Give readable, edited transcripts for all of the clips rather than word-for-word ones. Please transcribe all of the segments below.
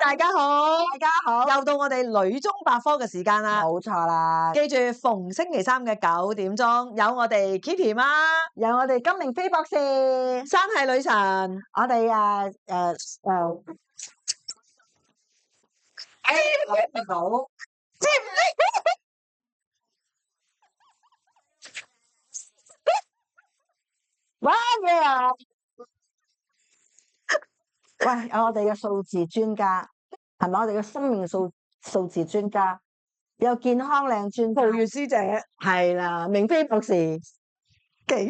大家好，大家好，又到我哋女中百科嘅時間啦。冇錯啦，記住逢星期三嘅9點鐘有我哋 Kitty 媽，有我哋金明飛博士，山系女神。我哋唔到，知唔知？乜嘢啊？喂，有我哋嘅數字專家，係咪我哋嘅生命數字專家，有健康靚專家，杜月師姐係啦，明飛博士，幾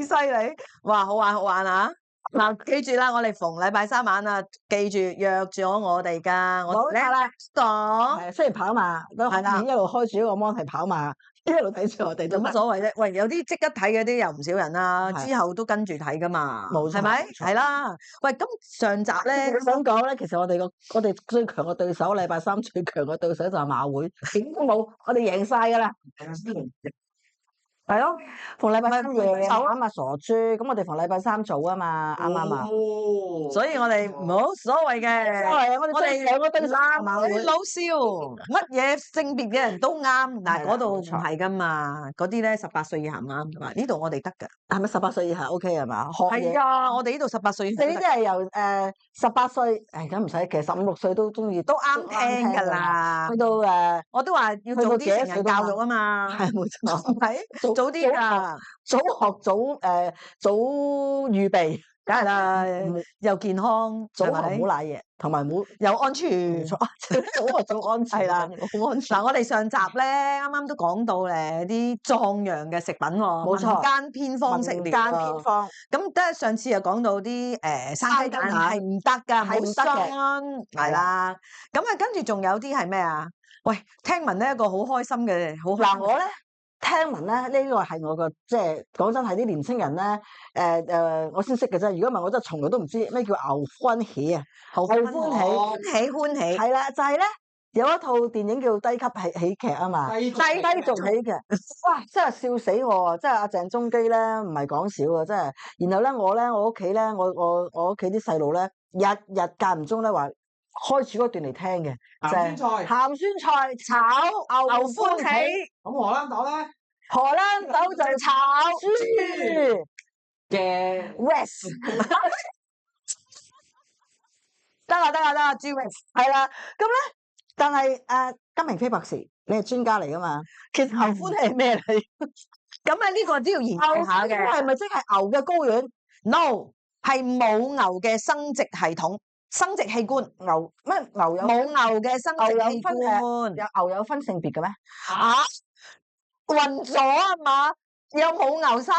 犀利，哇，好玩好玩啊！嗱，記住啦，我哋逢禮拜三晚啊，記住約咗我哋噶，我冇錯啦，講係雖然跑馬都係啦一路開住一個 mon 係跑馬，一路睇住我哋有乜都得。所謂啫？喂，有啲即刻睇嘅啲又唔少人啦，係之後都跟住睇噶嘛，冇錯係咪？冇錯係啦。喂，咁上集咧你想講咧，其實我哋最強嘅對手，禮拜三最強嘅對手就係馬會，點都冇，我哋贏晒噶啦。係咯，逢禮拜三夜晚啊嘛，傻豬，咁我哋逢禮拜三早啊嘛，啱唔啱啊？所以我哋冇所謂嘅。係啊，我哋哋兩個對手馬會老少，乜嘢性別嘅人都啱。嗱，係啦嗰度唔冇錯係噶嘛，嗰啲咧18歲以下唔啱噶嘛。呢度我哋得噶。係咪18歲以下 OK 係嘛？學嘢係啊，我哋呢度18歲以下你呢啲係由18歲，誒咁唔使，其實15、6歲都中意，都啱聽㗎啦去。到我都話要早啲成人教育啊嘛，係冇錯，係早啲㗎，早學早預備，梗係啦，又健康，早學係咪唔好賴嘢，同埋唔好又安全。唔錯，早學早安全係啦好安全。嗱，我哋上集咧啱啱都講到咧啲壯陽嘅食品喎，冇錯民間偏方食療民間喎偏方咁得上次又講到啲生雞蛋係唔得㗎，係唔得嘅係啦。咁啊，跟住仲有啲係咩啊？喂，聽聞呢一個好開心嘅，好嗱，我咧聽聞咧呢個係我個即係講真係啲年青人咧我先識嘅啫。如果唔係，我真係從來都唔知咩叫牛歡喜啊！好歡喜歡喜，係啦，就係咧有一套電影叫低級喜劇啊嘛，低俗喜劇，哇！真係笑死我啊！真係阿鄭中基咧唔係講笑啊！真係。然後咧我屋企咧我屋企啲細路咧日間唔中咧話開始嗰段嚟聽嘅，鹹酸菜鹹酸菜炒牛歡喜。咁荷蘭豆咧荷蘭豆就炒豬嘅 West，得啦，朱榮，係啦。咁咧，但係金明飛博士，你係專家嚟噶嘛？其實牛歡喜係咩嚟？咁啊呢個都要研究下嘅。係咪即係牛嘅睾丸 No， 係母牛嘅生殖系統、生殖器官。牛咩牛有母牛嘅生殖器官，牛有分性別嘅咩？啊，暈咗啊嘛？有母牛生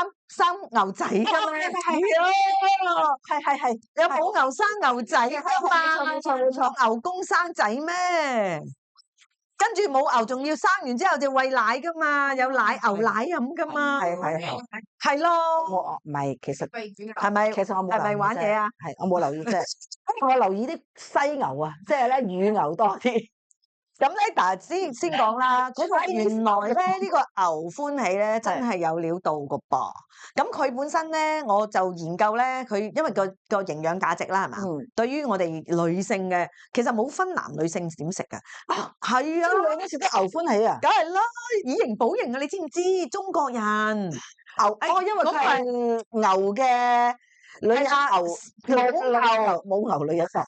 牛仔噶咩？係，有母牛生牛仔噶嘛？冇錯。牛公生仔咩？跟住母牛仲要生完之後就餵奶噶嘛？有奶牛奶飲噶嘛？係咯。我唔係，其實係咪？其實我冇係咪玩嘢啊？係我冇留意啫，我留意啲犀牛啊，即係咧乳牛多啲。咁咧，但係先講啦，原來咧呢個牛歡喜咧真係有料到個噃。咁佢本身咧，我就研究咧，佢因為個營養價值啦，係嘛？對於我哋女性嘅，其實冇分男女性點食噶。係啊，你都食得牛歡喜啊？梗係啦，以形補形啊！你知唔知？中國人因為佢係牛嘅女人母牛女人食。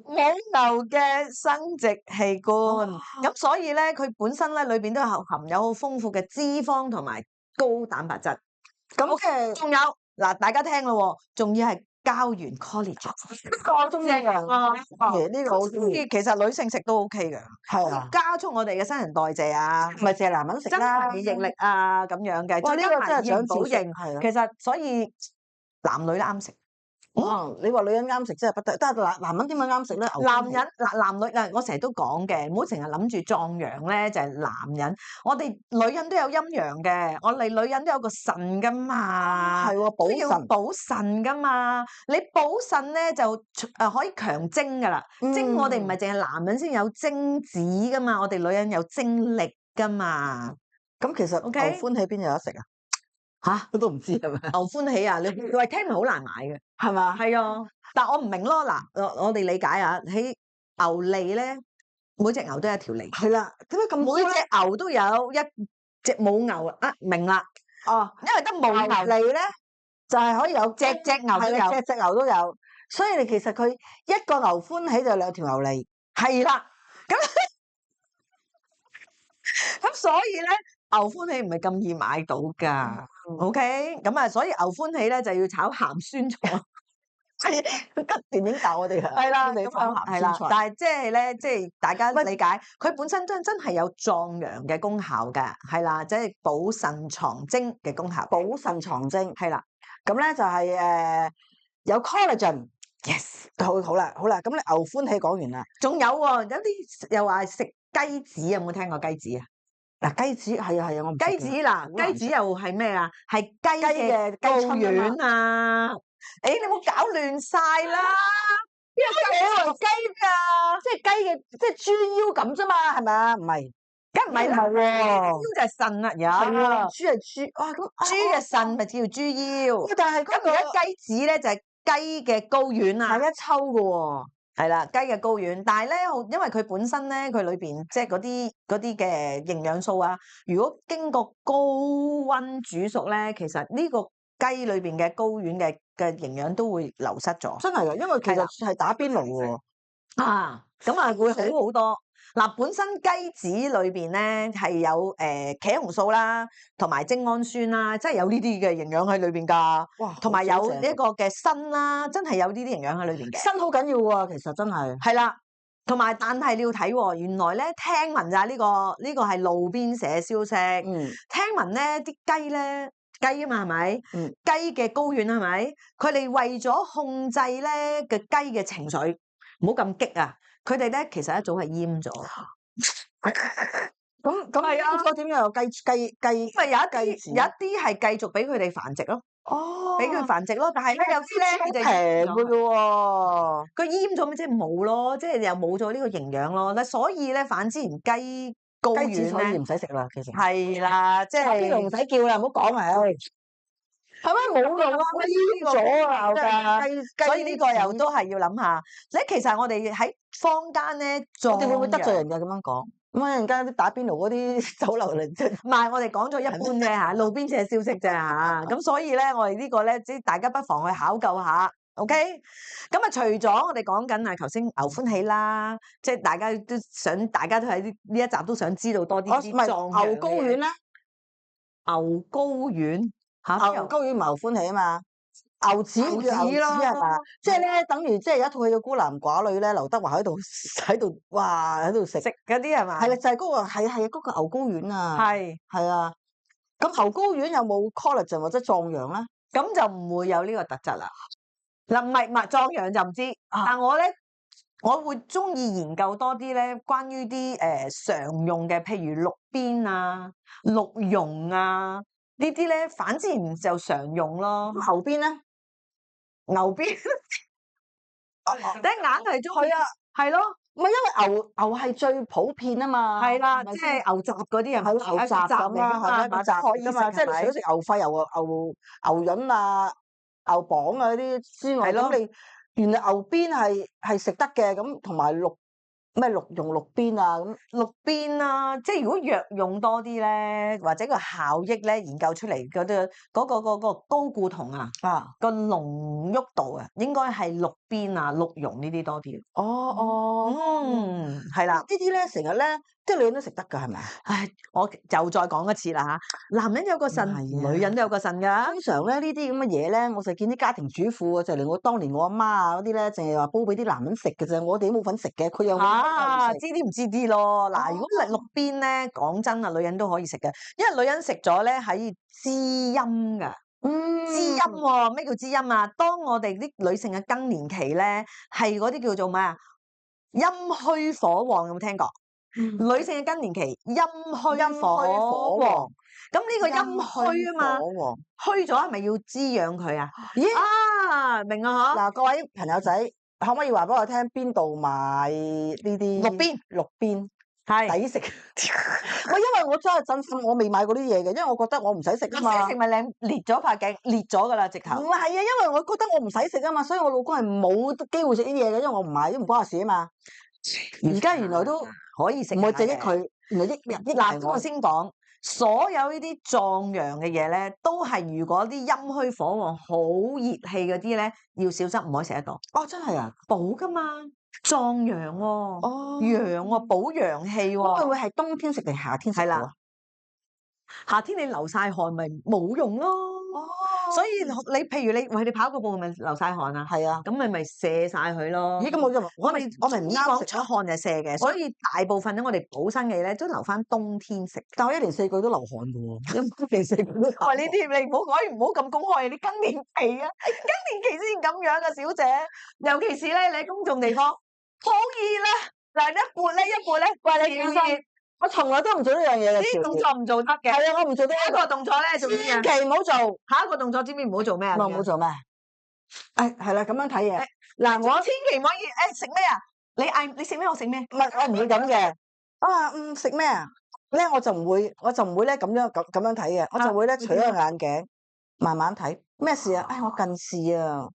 母牛嘅生殖器官，咁所以咧，佢本身咧裏邊都有含有好豐富嘅脂肪同埋高蛋白質。咁嘅仲有嗱，大家聽咯，仲要係膠原 collagen。我中意啊！呢個好中意。其實女性食都 OK 嘅，係啊，加速我哋嘅新陳代謝啊，唔係淨係男人食啦，免疫力啊咁樣嘅。哇！呢個真係想保型，係啊。其實所以男女都啱食。你話女人啱食真係不得，但係男人點解啱食咧？男人男女嗱，我成日都講嘅，唔好成日諗住壯陽咧，就係男人。我哋女人都有陰陽嘅，我哋女人都有個腎噶嘛，係喎，補腎噶嘛。你補腎咧就可以強精噶啦，精我哋唔係淨係男人先有精子噶嘛，我哋女人有精力噶嘛。咁其實牛歡喜邊有得食啊？嚇，我都唔知係咪？牛歡喜啊，你喂聽落好難買嘅，係嘛？係啊，但我唔明咯，嗱，我哋理解啊，喺牛脷咧，每隻牛都有一條脷，係啦，點解咁每招咧？隻牛都有一隻母牛啊，明啦，哦，因為得母牛牛，脷咧就係可以有隻隻牛都係啦，有，隻牛都有，所以你其實佢一個牛歡喜就兩條牛脷。係啦，咁所以咧，牛歡喜唔係咁易買到㗎，OK，咁啊，所以牛歡喜咧就要炒鹹酸菜。係電影教我哋啊，係啦，你咁炒鹹係啦酸菜，但係即係咧，即係大家理解，佢本身真係有壯陽嘅功效嘅，係啦，即係補腎藏精嘅功效，補腎藏精。係啦咁咧就係有 collagen。 ，yes，好啦，咁你牛歡喜講完啦。仲有喎，有啲又話食雞子，有冇聽過雞子啊？嗱，雞子係啊，我唔食雞子嘅嗱，雞子又係咩啊？係雞雞嘅雞睾春啊嘛丸啊！誒，你冇搞亂晒啦！邊有雞為雞㗎？即係雞嘅，即係豬腰咁啫嘛，係咪啊？唔係，梗唔係啦，唔係喎腰就係腎啦，有係喎，豬係豬，哇咁豬嘅腎咪叫豬腰。但係嗰個咁而家雞子咧就係雞嘅睾丸啊，係一抽嘅喎。係啦，雞嘅睾丸。但係咧，因為佢本身咧，佢裏邊即係嗰啲嘅營養素啊，如果經過高溫煮熟咧，其實呢個雞裏邊嘅睾丸嘅營養都會流失咗。真係㗎，因為其實係打邊爐喎。啊，咁啊會好好多。嗱，本身雞子裏邊咧係有茄紅素啦，同埋精氨酸啦，即係有呢啲嘅營養喺裏邊㗎。哇，同埋有好正呢一個嘅鋅啦，真係有呢啲營養喺裏邊嘅。鋅好緊要喎，其實真係。係啦，同埋但係你要睇喎，原來咧聽聞咋呢個係路邊社消息。嗯，聽聞咧啲雞啊嘛係咪？嗯，雞嘅睾丸係咪？佢哋為咗控制咧嘅雞嘅情緒，唔好咁激啊！佢哋咧其實一早係閹咗。咁係啊應該點樣有雞？因為有一雞子啲係繼續俾佢哋繁殖咯，哦，俾佢繁殖咯。但係咧有啲咧佢就平嘅閹咗啫喎。佢閹咗咪即係冇咯，即係又冇咗呢個營養咯。嗱，所以咧反之前雞睾雞子所以丸咧唔使食啦，其實。係啦，即邊度唔係使叫啦，唔好講啊！係咪冇用啊？我閹咗啊！真係雞，所以呢個又都係要諗下。你其實我哋喺坊間咧，我哋會唔會得罪壯陽？人㗎？咁樣講咁啊！人家啲打邊爐嗰啲酒樓嚟啫。唔係，我哋講咗一般啫嚇，路邊社消息啫嚇。咁所以咧，我哋呢個咧，即係大家不妨去考究下。OK，咁啊，除咗我哋講緊啊，頭先牛歡喜啦，即係大家都喺呢一集都想知道多啲啲唔係壯陽牛睾丸咧，牛睾丸嚇，牛睾丸唔係牛歡喜啊嘛，牛子牛子叫牛子咯係嘛？即係咧，等於即係有一套戲叫孤男寡女咧，劉德華喺度哇喺度食，食嗰啲係嘛？係啦，就係嗰個係嗰個牛睾丸啊，係啊。咁牛睾丸有冇 collagen 或者壯陽咧？咁就唔會有呢個特質啦。嗱，唔係壯陽就唔知，但我咧我會中意研究多啲咧，關於啲常用嘅，譬如鹿鞭啊、鹿茸啊呢啲咧，反之然就常用咯。牛鞭咧，牛鞭，你硬係中意係啊，係咯，唔係因為牛係最普遍啊嘛，係啦，咪即係牛雜嗰啲人係牛雜咁啦，係咪嘛，雜可以㗎嘛？即係你除咗食牛肺、牛潤啊、牛膀啊嗰啲之外，係咯咁你原來牛鞭係食得嘅，咁同埋鹿用鞭啊咁。鹿鞭啦，即係如果藥用多啲咧，或者個效益咧研究出嚟嗰個高固酮啊，個濃郁度啊，應該係鹿鞭啊、鹿茸呢啲多啲。係啦，呢啲咧成日咧，即係女人都食得㗎，係咪啊？唉，我就再講一次啦嚇，男人有個腎，唔係啊女人都有個腎㗎。通常咧呢啲咁嘅嘢咧，我就見啲家庭主婦啊，就連我當年我阿媽啊嗰啲咧，淨係話煲俾啲男人食嘅啫，我哋都冇份食嘅，佢又知啲唔知啲咯。嗱，如果哦係鹿鞭咧，講真啊，女人都可以食嘅，因為女人食咗咧係滋陰㗎。滋陰喎，咩叫滋陰啊？當我哋啲女性嘅更年期咧，係嗰啲叫做咩啊？陰虛火旺，有冇聽過？女性嘅更年期陰虛火旺，咁呢個陰虛啊嘛，虛咗係咪要滋養佢啊？咦啊，明啊嗬？嗱，各位朋友仔，可唔可以話俾我聽邊度買呢啲鹿鞭？鹿鞭係抵食。唔係因為我真係真心，我未買過啲嘢嘅，因為我覺得我唔使食啊嘛。食咪你裂咗塊鏡，裂咗噶啦，直唔頭。係啊，因為我覺得我唔使食啊嘛，所以我老公係冇機會食啲嘢嘅，因為我唔買，都唔關我事啊嘛。而家原來都可以食下嘅，唔係淨係佢，原來益嗱，係我。我先講，所有呢啲壯陽嘅嘢咧，都係如果啲陰虛火旺、好熱氣嗰啲咧，要小心，唔可以食得多。哦，真係啊！補噶嘛，壯陽喎，哦，陽喎，補陽氣咁會唔喎。會係冬天食定夏天食係啦好啊？夏天你流晒汗咪冇用咯。哦，所以你譬如你跑個步咪流晒汗啊，係啊。咁咪射晒佢咯。咦，咁我就我哋我咪唔啱食出汗就射嘅，所以大部分咧我哋補身嘅咧都留翻冬天食。但我一年四季都流汗嘅喎，一年四季都流汗。喂，呢啲你唔好講，唔好咁公開，你更年期啊，更年期先咁樣啊，小姐。尤其是咧，你喺公眾地方好熱啦，嗱一撥咧，喂你小心，我從來都唔做呢樣嘢嘅。啲動作唔做得嘅。係啊，我唔做得第一個動作咧做咩啊？千祈唔好做。下一個動作知唔知唔好做咩啊？唔好做咩？係啦，咁樣睇嘢。嗱，我千祈唔可以食咩啊？你食咩？我食咩？唔係我唔會咁嘅。食咩啊？咧我就唔會咧咁樣睇嘅，我就會咧除咗個眼鏡，慢慢睇。咩事啊？我近視啊。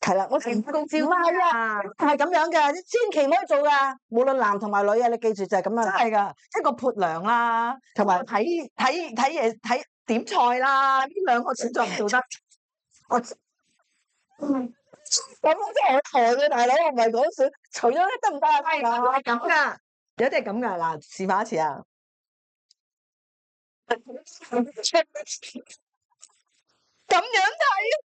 係啦，我成功招啊，係咁樣嘅，千祈唔可以做噶。無論男同埋女啊，你記住就係咁樣。真係噶，一個潑涼啦，同埋睇嘢睇點菜啦，呢兩個選擇唔做得。我咁真係台嘅大佬，我唔係講笑。除咗咧得唔得啊？係咁噶，有啲係咁噶。嗱，示範一次啊！咁樣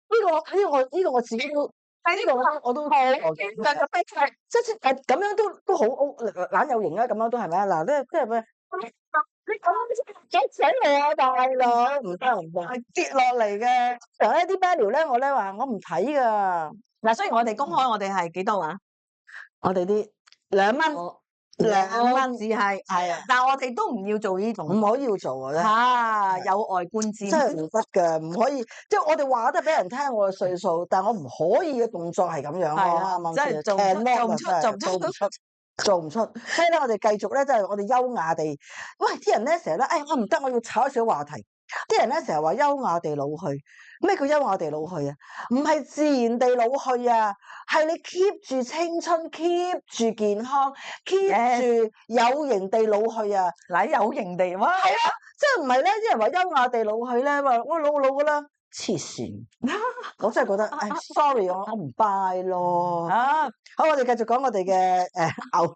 呢個我自己都呢個我都但係咁樣都好懶有型啊！咁樣都係咪啊？嗱，即係咩？你咁樣死我啊，大佬！唔得唔得，跌落嚟嘅。有一啲 menu 咧，我咧話我唔睇噶。嗱，雖然我哋公開，我哋係幾多啊？我哋啲2蚊。2蚊只係啊，但係我哋都唔要做呢種，唔可以要做嘅。有礙觀瞻，真係唔得㗎，唔可以。即係我哋話得俾人聽我嘅歲數，但係我唔可以嘅動作係咁樣咯。啱啱真係做唔出。所以咧，我哋繼續咧，即係我哋優雅地。喂，啲人咧成日咧，我唔得，我要炒一少話題。啲人咧成日話優雅地老去，咩叫優雅地老去啊？唔係自然地老去啊，係你 keep 住青春，keep 住健康，keep 住有型地老去啊！嗱，有型地哇，係啊，即係唔係咧？啲人話優雅地老去咧，話我老噶啦，黐線！我真係覺得，sorry，我唔 buy 咯。好，我哋繼續講我哋嘅牛，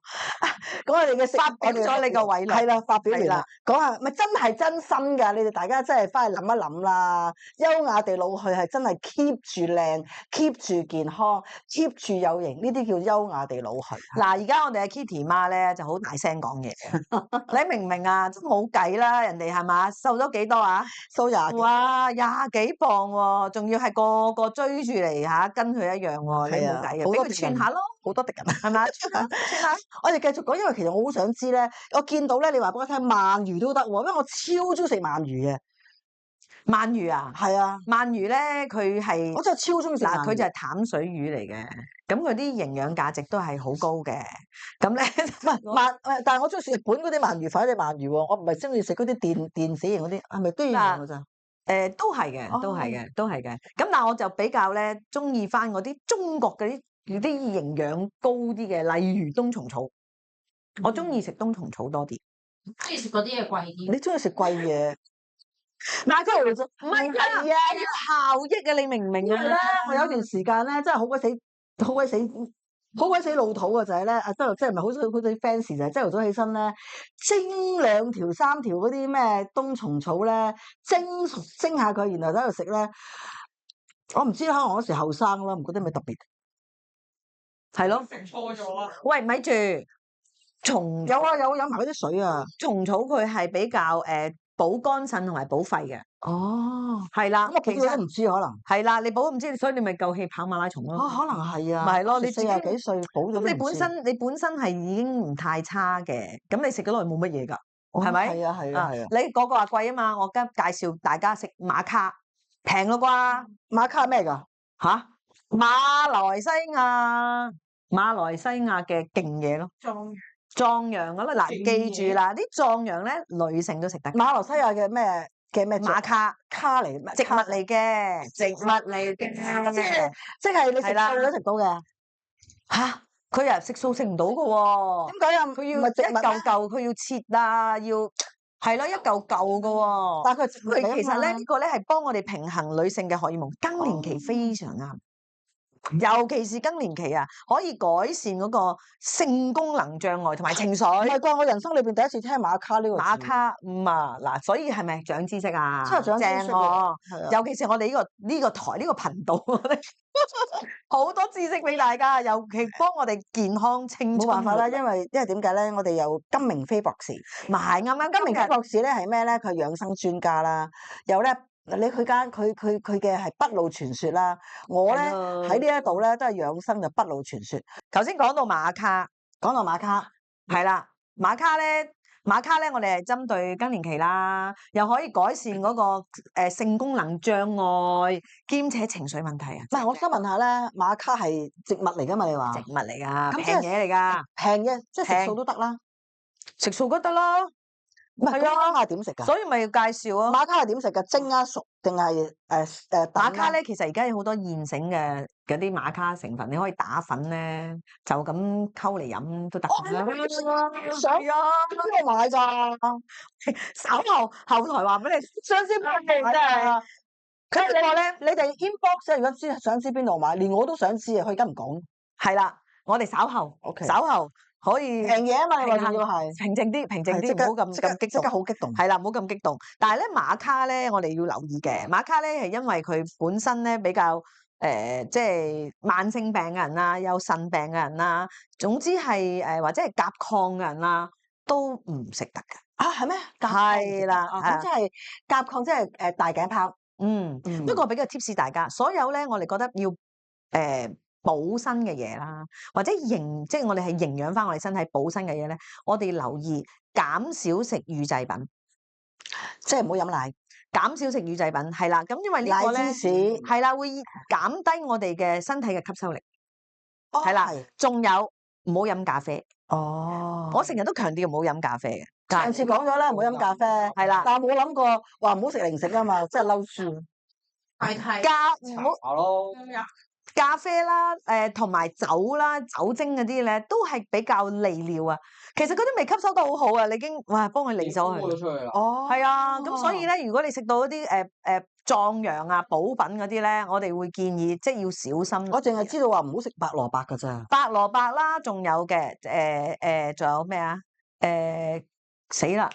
講我哋嘅發表咗你個偉論，係啦，發表完啦，講下咪真係真心㗎，你哋大家真係翻去諗一諗啦。優雅地老去係真係 keep 住靚，keep 住健康，keep 住有型，呢啲叫優雅地老去。嗱，而家我哋嘅 Kitty 媽咧就好大聲講嘢，你明唔明啊？真冇計啦，人哋係嘛，瘦咗幾多啊？瘦廿幾，哇，廿幾磅喎，仲要係個個追住嚟嚇，跟佢一樣喎，你冇計嘅，俾佢串下咯。好多敵人係咪？串下。我哋繼續講，因為其實我好想知咧，我見到咧，你話俾我聽鰻魚都得喎，因為我超中意食鰻魚嘅。鰻魚啊，係啊，鰻魚咧佢係我真係超中意食。嗱，佢就係淡水魚嚟嘅，咁佢啲營養價值都係好高嘅。咁咧，但係我中意食日本嗰啲鰻魚，反正鰻魚喎，我唔係中意食嗰啲電死型嗰啲，係咪都要用㗎咋？都係嘅，都係嘅，都係嘅。咁但係我就比較咧中意翻嗰啲中國嗰啲營養高啲嘅，例如冬蟲草。我中意食冬蟲草多啲。中意食嗰啲嘢貴啲。你中意食貴嘢？嗱，佢唔係啊，要效益啊！你明唔明啊？我有段時間咧，真係好鬼死老土啊！就係咧，即係唔係好似 fans 就係朝頭早起身咧，蒸2條3條嗰啲咩冬蟲草咧，蒸下佢，然後喺度食咧。我唔知可能嗰時後生啦，唔覺得咩特別。係咯。食錯咗啊！喂，咪住，有啊，有飲埋嗰啲水啊。蟲草佢係比較補肝腎同埋補肺嘅。哦，係啦，其實都唔知可能係啦，你補唔知，所以你咪夠氣跑馬拉松咯。可能係啊。咪係咯，你40幾歲補咗。咁你本身係已經唔太差嘅，咁你食咗落去冇乜嘢㗎，係咪？係啊係啊係啊。你嗰個話貴啊嘛，我今介紹大家食馬卡，平咯啩？馬卡咩㗎？嚇，馬來西亞馬來西亞嘅勁嘢咯，壯壯陽噶啦，嗱勁記住啦，啲壯陽咧女性都食得，馬來西亞嘅咩馬卡卡嚟，植物嚟嘅，植物嚟嘅，即係你食係啦素都食到嘅。吓佢又食素食唔到噶喎，點解啊？佢要唔係植物咩一嚿嚿，佢要切啊，要係咯一嚿嚿噶喎。但係佢係植物嚟佢其實咧啊嘛呢個咧係幫我哋平衡女性嘅荷爾蒙，更年期非常啱。尤其是更年期啊，可以改善嗰個性功能障礙同埋情唔緒。係啩？我人生裏邊第一次聽馬卡呢個字馬卡嗱，所以係咪長知識啊？真係長知識正喎，係啊尤其是我哋呢個台呢個頻道，我哋好多知識俾大家，尤其幫我哋健康青春。冇辦法啦，因為點解咧？我哋有金明飛博士，唔係啱啱金明飛今日博士咧係咩咧？佢係養生專家啦，有咧佢嘅係不老傳說啦。我咧係咯喺呢一度咧都係養生嘅不老傳說。頭先講到馬卡，講到馬卡，係啦，馬卡咧，我哋係針對更年期啦，又可以改善嗰個性功能障礙，兼且情緒問題啊。唔係我想問下咧，馬卡係植物嚟噶嘛？你話植物嚟㗎，平咁即係嘢嚟㗎，平嘅，即係食平素都得啦。食素都得啦。唔係係啊咁馬卡係點食㗎？所以咪要介紹咯。馬卡係點食㗎？蒸啊熟定係馬卡咧，其實而家有好多現成嘅嗰啲馬卡成分，你可以打粉咧，就咁溝嚟飲都得㗎啦。想係啊，邊度買㗎？稍後台話俾你，相思幫你真係。佢呢個咧，你哋 inbox 如果想知邊度買，連我都想知啊，佢而家唔講。係啦，我哋稍後 OK 稍後可以平嘢啊嘛，你話平衡要係平靜啲，平靜啲，係即刻唔好咁即刻即刻咁激動。好激動。係啦，唔好咁激動。但係咧馬卡咧，我哋要留意嘅。馬卡咧係因為佢本身咧比較即係慢性病嘅人啦，有腎病嘅人啦，總之係或者係甲亢嘅人啦，都唔食得嘅。啊，係咩？係啦咁即係甲亢，即係大頸泡。不過俾個 tips 大家，所有咧我哋覺得要補身嘅嘢啦，或者即係我哋係營養翻我哋身體補身嘅嘢咧，我哋留意減少食乳製品，即係唔好飲奶。減少食乳製品係啦。咁因為呢個咧奶芝士係啦，會減低我哋嘅身體嘅吸收力，係啦。係仲有唔好飲咖啡，哦，我成日都強調唔好飲咖啡嘅，上次講咗啦，唔好飲咖啡。係啦，但係冇諗過話唔好食零食啊嘛，真係嬲住。係唔好茶咯，咖啡啦，同埋酒啦，酒精嗰啲咧都係比較利尿啊。其實嗰啲未吸收得好好啊，你已經哇幫佢利咗佢。咗出去啦。哦，係啊，咁所以咧，如果你食到嗰啲壯陽啊補品嗰啲咧，我哋會建議即係要小心。我淨係知道話唔好食白蘿蔔㗎咋。白蘿蔔啦，仲有嘅仲有咩啊？死啦，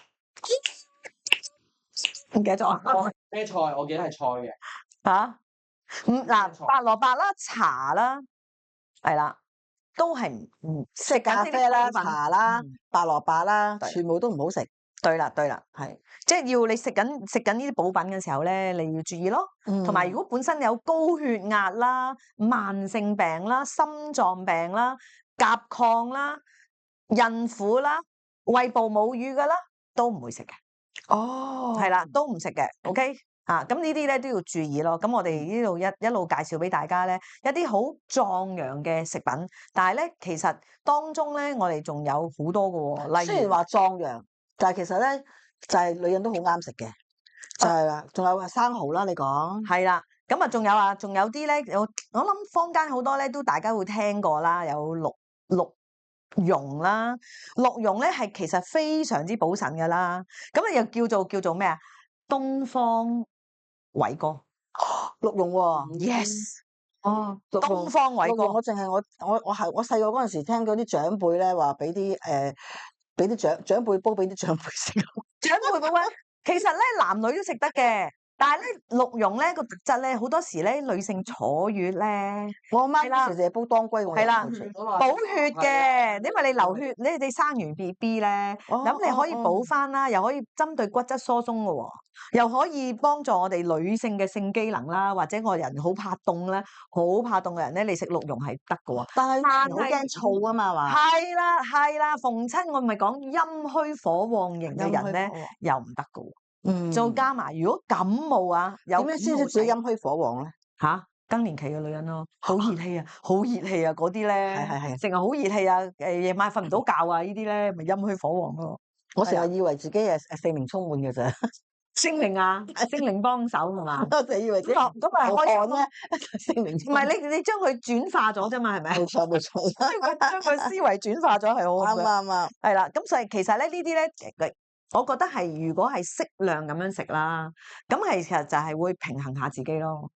唔記得咗咩菜？我記得係菜嘅。嚇。嗱，錯白蘿蔔啦、茶啦，係啦，都係唔食咖啡啦、茶啦、嗯白蘿蔔啦，對全部都唔好食。對啦，係，即係要你食緊呢啲補品嘅時候咧，你要注意咯。同埋如果本身有高血壓啦、慢性病啦、心臟病啦、甲亢啦、孕婦啦、餵哺母乳嘅啦，都唔會食嘅。哦，係啦，都唔食嘅。OK 啊，咁呢啲咧都要注意咯。咁我哋呢度一路介紹俾大家咧，一啲好壯陽嘅食品，但係咧其實當中咧我哋仲有好多嘅喎，例如雖然話壯陽，但係其實咧就係女人都好啱食嘅，就係啦。仲有話生蠔啦，你講係啦。咁啊，仲有啲咧，我諗坊間好多咧都大家會聽過啦，有鹿茸啦，鹿茸咧係其實非常之補腎噶啦。咁啊又叫做咩啊？東方偉哥鹿茸喎。 ，yes，哦，鹿茸東方偉哥。鹿茸我淨係我細個嗰陣時聽嗰啲長輩咧話俾啲長輩煲俾啲長輩食。長輩嗰位，其實咧男女都食得嘅，但係咧鹿茸咧個特質咧，好多時咧女性坐月咧我阿媽係啦成日煲當歸，我係啦又唔食補血嘅，因為你流血，你生完 BB 咧，咁你可以補翻啦，又可以針對骨質疏鬆嘅喎，又可以幫助我哋女性嘅性機能啦，或者我人好怕凍咧，好怕凍嘅人咧，你食鹿茸係得嘅喎。但係但係好驚燥啊嘛，話係啦，逢親我咪講陰虛火旺型嘅人咧，又唔得嘅喎。再加埋如果感冒啊，有點樣先知自己陰虛火旺咧？嚇？更年期嘅女人咯，好熱氣啊，好熱氣啊，嗰啲咧，係成日好熱氣啊，夜晚瞓唔到覺啊，呢啲咧咪陰虛火旺咯。我成日以為自己係聖靈充滿嘅咋，聖靈啊，聖靈幫手係嘛？我就以為自己咁咪開心咯。聖靈唔係你將佢轉化咗啫嘛，係咪？冇錯冇錯，將佢思維轉化咗係好啱啱啱，係啦。咁所以其實咧呢啲咧，我覺得係如果係適量咁樣食啦，咁係其實就係會平衡下自己咯。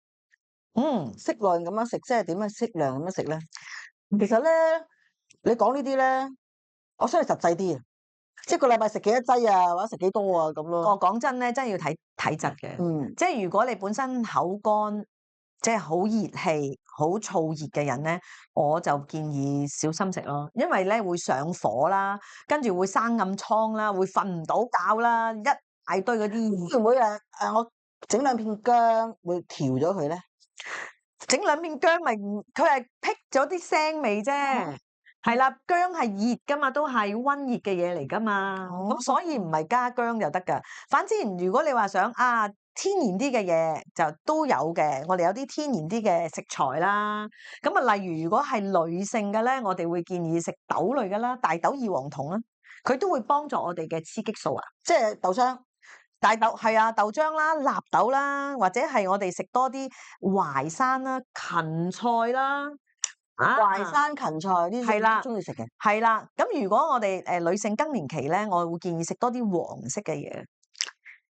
適量咁樣食，即係點樣適量咁樣食咧？其實咧，你講呢啲咧，我想係實際啲啊，即係個禮拜食幾多劑啊，或者食幾多啊咁咯。我講真咧，真係要睇體質嘅。即係如果你本身口乾，即係好熱氣、好燥熱嘅人咧，我就建議小心食咯，因為咧會上火啦，跟住會生暗瘡啦，會瞓唔到覺啦，一大堆嗰啲。會唔會我整兩片薑會調咗佢咧？整兩片薑咪佢係辟咗啲腥味啫，係啦，薑係熱噶嘛，都係溫熱嘅嘢嚟噶嘛，咁所以唔係加薑就得噶。反之，如果你話想天然啲嘅嘢就都有嘅，我哋有啲天然啲嘅食材啦。咁啊，例如如果係女性嘅咧，我哋會建議食豆類噶啦，大豆異黃酮啦，佢都會幫助我哋嘅雌激素啊，即係豆漿。大豆係啊，豆漿啦、納豆啦，或者係我哋食多啲淮山啦、芹菜啦，淮山芹菜呢啲係啦，中意食嘅。係啦，咁如果我哋女性更年期咧，我會建議食多啲黃色嘅嘢，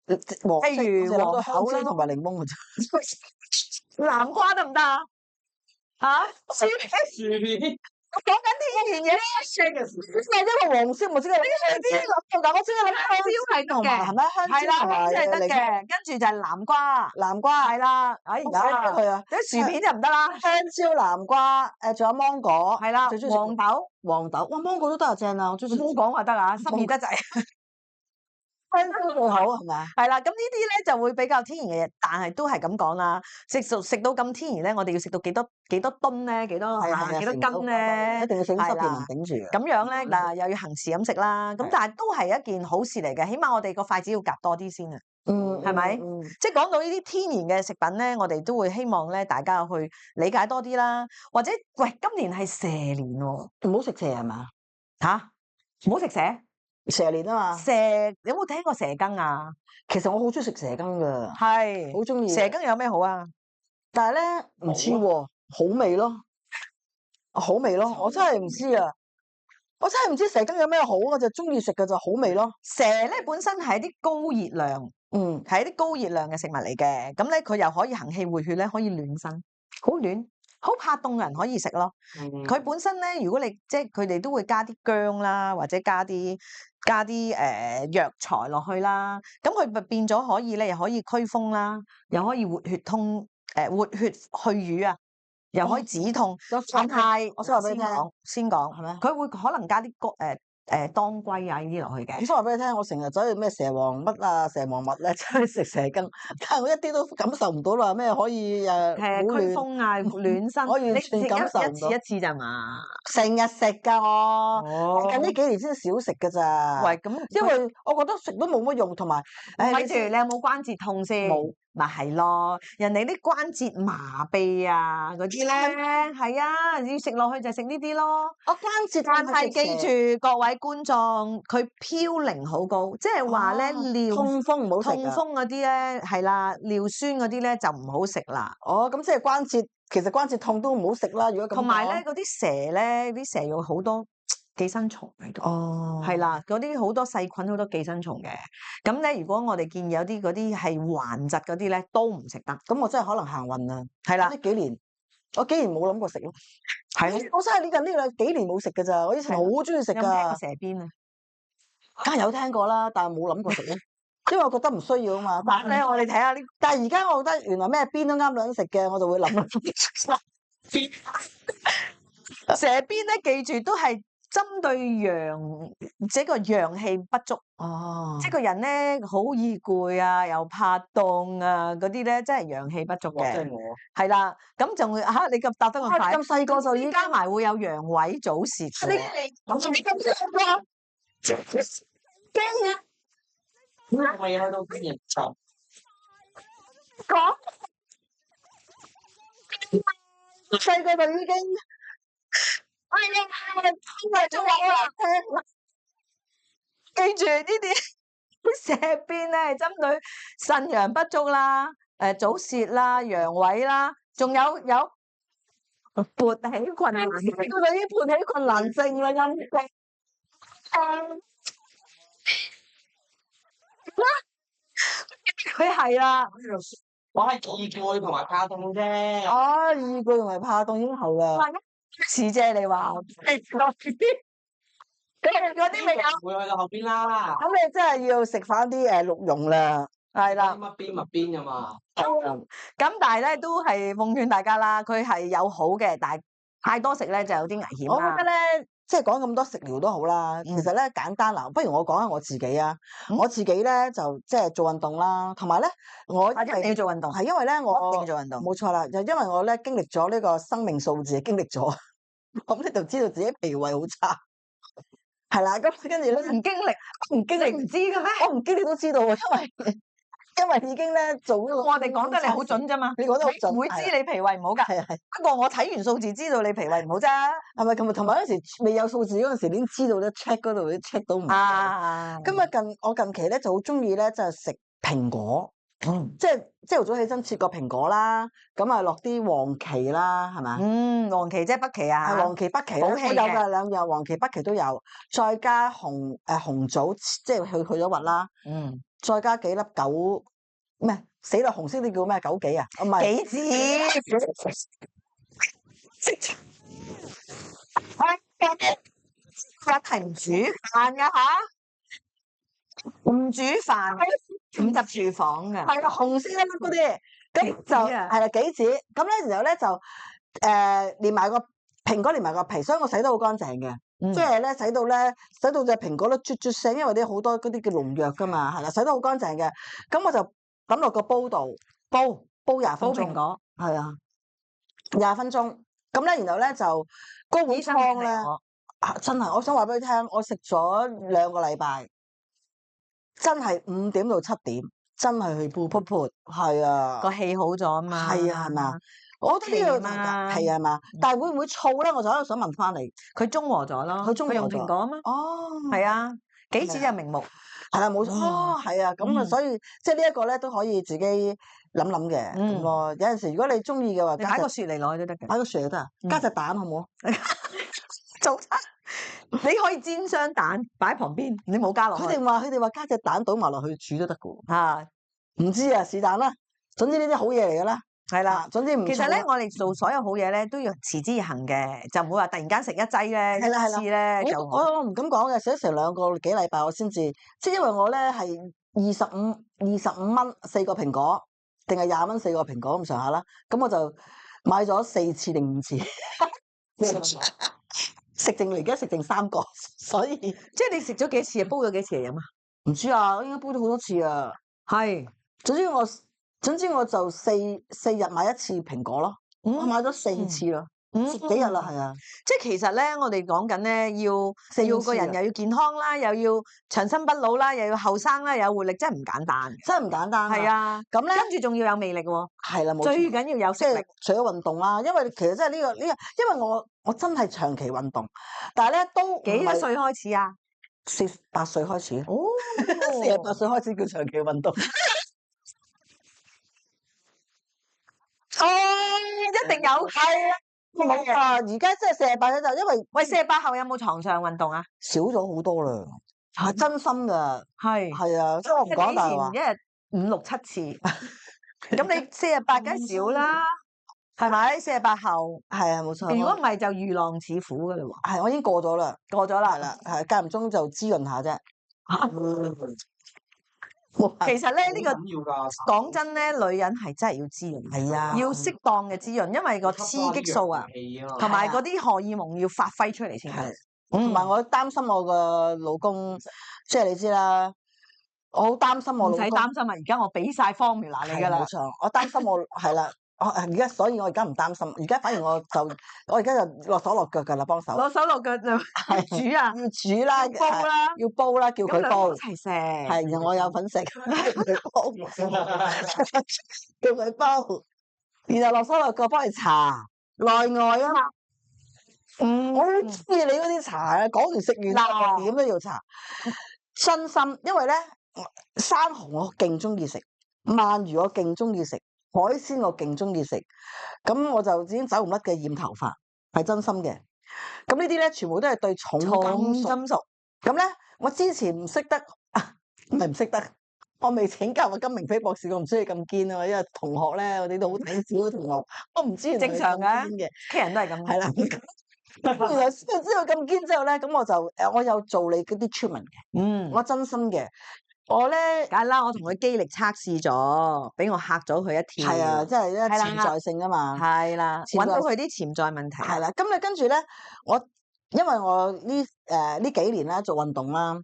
譬如黃豆啦同埋檸檬嘅啫。南瓜得唔得啊？薯片。我講緊天然嘢，咩一個黃色咪即係但我即係諗香蕉係得嘅，係咪香蕉係啦，真係得嘅。跟住就係南瓜，係啦。哎呀，佢啊，啲薯片就唔得啦。香蕉、南瓜，仲有芒果，係啦，最中意黃豆，哇，芒果都得啊，正啊，我最中意。唔好講話得啊，濕熱得滯。香蕉最好係咪？係啦，咁呢啲咧就會比較天然嘅嘢，但係都係咁講啦。食到咁天然咧，我哋要食到幾多噸咧？幾多斤咧？一定要食濕片頂住。咁樣咧嗱，又要恒時飲食啦。咁但係都係一件好事嚟嘅，起碼我哋個筷子要夾多啲先啊。係咪？即係講到呢啲天然嘅食品咧，我哋都會希望咧大家去理解多啲啦。或者喂，今年係蛇年喎，唔好食蛇係嘛？唔好食蛇。蛇年啊嘛，蛇有冇聽過蛇羹啊？其實我好中意食蛇羹噶，係好中意。蛇羹有咩好啊？但係咧唔知喎，好味咯，好味咯，我真係唔知啊，我真係唔知蛇羹有咩好，我就中意食嘅就好味咯。蛇咧本身係一啲高熱量，係一啲高熱量嘅食物嚟嘅，咁咧佢又可以行氣活血咧，可以暖身，好暖。好怕凍嘅人可以食咯。佢本身咧，如果你即係佢哋都會加啲薑啦，或者加啲藥材落去啦，咁佢咪變咗可以咧，又可以驅風啦，又可以活血活血去瘀啊，又可以止痛。但係我想話俾你聽，先講係咪？佢會可能加啲當歸啊呢啲落去嘅。我想話俾你聽，我成日走去咩蛇王乜啊蛇王乜咧，走去食蛇羹，但係我一啲都感受唔到啦，咩可以驅風啊暖身，我完全感受唔到。一次咋嘛？成日食㗎我，近呢幾年先少食㗎咋。喂，咁因為我覺得食都冇乜用，同埋咪住你有冇關節痛先？冇。咪係咯，人哋啲關節麻痹啊嗰啲咧，係啊，要食落去就食呢啲咯。我關節，但係記住各位觀眾，佢嘌呤好高，即係話咧尿痛風唔好食。痛風嗰啲咧係啦，尿酸嗰啲咧就唔好食啦。咁即係關節，其實關節痛都唔好食啦。如果咁同埋咧嗰啲蛇咧，啲蛇有好多寄生蟲喺度，係啦，嗰啲好多細菌，好多寄生蟲嘅。咁咧，如果我哋見有啲嗰啲係頑疾嗰啲咧，都唔食得。咁我真係可能行運啦。係啦，呢幾年我竟然冇諗過食咯。係我真係呢幾年冇食㗎咋。我以前好中意食㗎。有冇聽過蛇鞭啊？梗係有聽過啦，但係冇諗過食咯。因為我覺得唔需要啊嘛。但係咧，我哋睇下呢。但係而家我覺得原來咩鞭都啱女人食嘅，我就會諗啦。蛇鞭咧，記住都係針對陽，即係個陽氣不足。即係個人咧好易攰啊，又怕凍啊，嗰啲咧真係陽氣不足嘅。即係我。係啦，咁仲會你咁答得咁快，咁細個就已經加埋會有陽痿早泄。咁仲咁細個？驚啊！我嘢去到邊嘢就講。細個就已經中啦。記住呢啲蛇鞭咧係針對腎陽不足啦、早泄啦、陽痿啦，仲有勃起困難，佢就已經勃起困難症啦，陰公。佢係啦。我係易攰同埋怕凍啫。啊，易攰同埋怕凍已經係啦。似啫，你話嗰啲未有，會去到後邊啦。咁你真係要食翻啲鹿茸啦，係啦。乜邊乜邊噶嘛。咁但係咧都係奉勸大家啦，佢係有好嘅，但係太多食咧就有啲危險啦。我覺得咧，即係講咁多食療都好啦。其實咧簡單嗱，不如我講下我自己啊。我自己咧就即係做運動啦，同埋咧我一定要做運動，係因為咧一定我要做運動。冇錯啦，就因為我咧經歷咗呢個生命數字，經歷咗，咁你就知道自己脾胃好差。係啦，咁跟住咧唔經歷唔知嘅咩？我唔經歷都知道啊，因為已經咧做咗。我哋講得你好準啫嘛，你講得好準，唔會知你脾胃唔好㗎。係係。不過我睇完數字知道你脾胃唔好啫。係咪同埋嗰陣時未有數字嗰陣時，已經知道咧 check 嗰度啲 check 到唔啱。咁啊我近期咧就好中意咧，就係食蘋果。即係朝頭早起身切個蘋果啦，咁啊落啲黃芪啦，係咪？黃芪即係北芪啊。黃芪北芪補氣嘅我有㗎兩樣，黃芪北芪都有，再加紅棗，即係去咗核啦。再加幾粒枸，咩死啦？紅色啲叫咩？枸杞啊？唔係。杞子。一係唔煮飯㗎吓？唔煮飯，唔入廚房㗎。係啦，紅色粒粒嗰啲，咁就係啦杞子。咁咧，然後咧就連埋個蘋果，連埋個皮，所以我洗得好乾淨嘅。即係咧洗到隻蘋果都啜啜聲，因為啲好多嗰啲叫農藥㗎嘛，係啦，洗得好乾淨嘅。咁我就抌落個煲度煲20分鐘。煲蘋果。係啊，20分鐘。咁咧，然後咧就嗰碗湯咧，真係我想話俾你聽，我食咗2個禮拜。真係5點到7點，真係去噗噗噗，係啊，個氣好咗啊嘛，係啊，係嘛？我覺得呢個係啊嘛，但係會唔會燥咧？我就喺度想問翻你，佢中和咗咯，佢用蘋果啊嘛，哦，係啊，杞子就明目，係啦，冇錯，係啊，咁啊，所以即係呢一個咧都可以自己諗諗嘅咁咯。有陣時如果你中意嘅話，你擺個雪梨落去都得嘅，擺個雪梨得啊，加隻蛋好唔好？早餐你可以煎雙蛋擺喺旁邊，你冇加落去。佢哋話加隻蛋倒埋落去煮都得㗎喎。啊，唔知啊，是但啦。總之呢啲好嘢嚟㗎啦。係啦，總之唔。其實咧，我哋做所有好嘢咧，都要持之以恆嘅，就唔會話突然間食一劑咧，係啦一次咧就。我唔敢講嘅，食咗成2個幾禮拜我先至，即係因為我咧係25蚊4個蘋果，定係20蚊4個蘋果咁上下啦。咁我就買咗4次定5次。食剩而家食剩3個，所以即係你食咗幾次啊？煲咗幾次嚟飲啊？唔知啊，應該煲咗好多次啊。係，總之我就4日買1次蘋果咯。我買咗4次啦，10幾日啦，係啊。即係其實咧，我哋講緊咧，要個人又要健康啦，又要長生不老啦，又要後生啦，又有活力，真係唔簡單。真係唔簡單。係啊，咁咧跟住仲要有魅力喎。係啦，冇錯。最緊要有sức力。除咗運動啦，因為其實真係呢個，因為我真係長期運動，但係咧都幾多歲開始啊？8歲開始。哦，48歲開始叫長期運動。哦，一定有。係啊。冇啊！而家真係48歲就因為48後有冇床上運動啊？少咗好多啦，係真心㗎。係啊，即係我唔講大話。以前一日5、6、7次，咁你48梗係少啦，係咪？48後係啊，冇錯。如果唔係就如狼似虎㗎啦喎。係，我已經過咗啦，過咗啦。係啦，係間唔中就滋潤下啫。其實咧呢個講真咧，女人係真係要滋潤，係啊，要適當嘅滋潤，因為個雌激素啊，同埋嗰啲荷爾蒙要發揮出嚟先係。同埋我擔心我個老公，即係你知啦，我好擔心我老公。唔使擔心啊！而家我俾晒formula你㗎啦。冇錯，我擔心我係啦。所以我而家唔擔心，而家反而我而家就落手落腳㗎啦，幫手。落手落腳就煮啊，要煮啦，要煲啦，叫佢煲。一齊食。係，然後我有份食，叫佢煲，叫佢煲。然後落手落腳幫你搽內外啊嘛。我好中意你嗰啲茶啊！講完食完嗱點都要搽，真心。因為咧，生蠔我勁中意食，鰻魚我勁中意食，海鮮我勁中意食。咁我就已經走唔甩嘅染頭髮，係真心嘅。咁呢啲咧，全部都係對重金屬。金屬咁咧，我之前唔識得，唔係唔識得，我未請教過金明飛博士，我唔需要咁堅啊，因為同學咧，我哋都好睇小嘅同學，我唔知原來正常嘅咁堅嘅，屋企人都係咁。係啦。原來知道咁堅之後咧，咁我就我有做你嗰啲 treatment 嘅，我真心嘅。我咧梗係啦，我同佢肌力測試咗，俾我嚇咗佢一跳。係啊，即係咧係啦潛在性啊嘛。係啦，潛在揾到佢啲潛在問題。係啦，咁你跟住咧，因為我呢幾年咧做運動啦，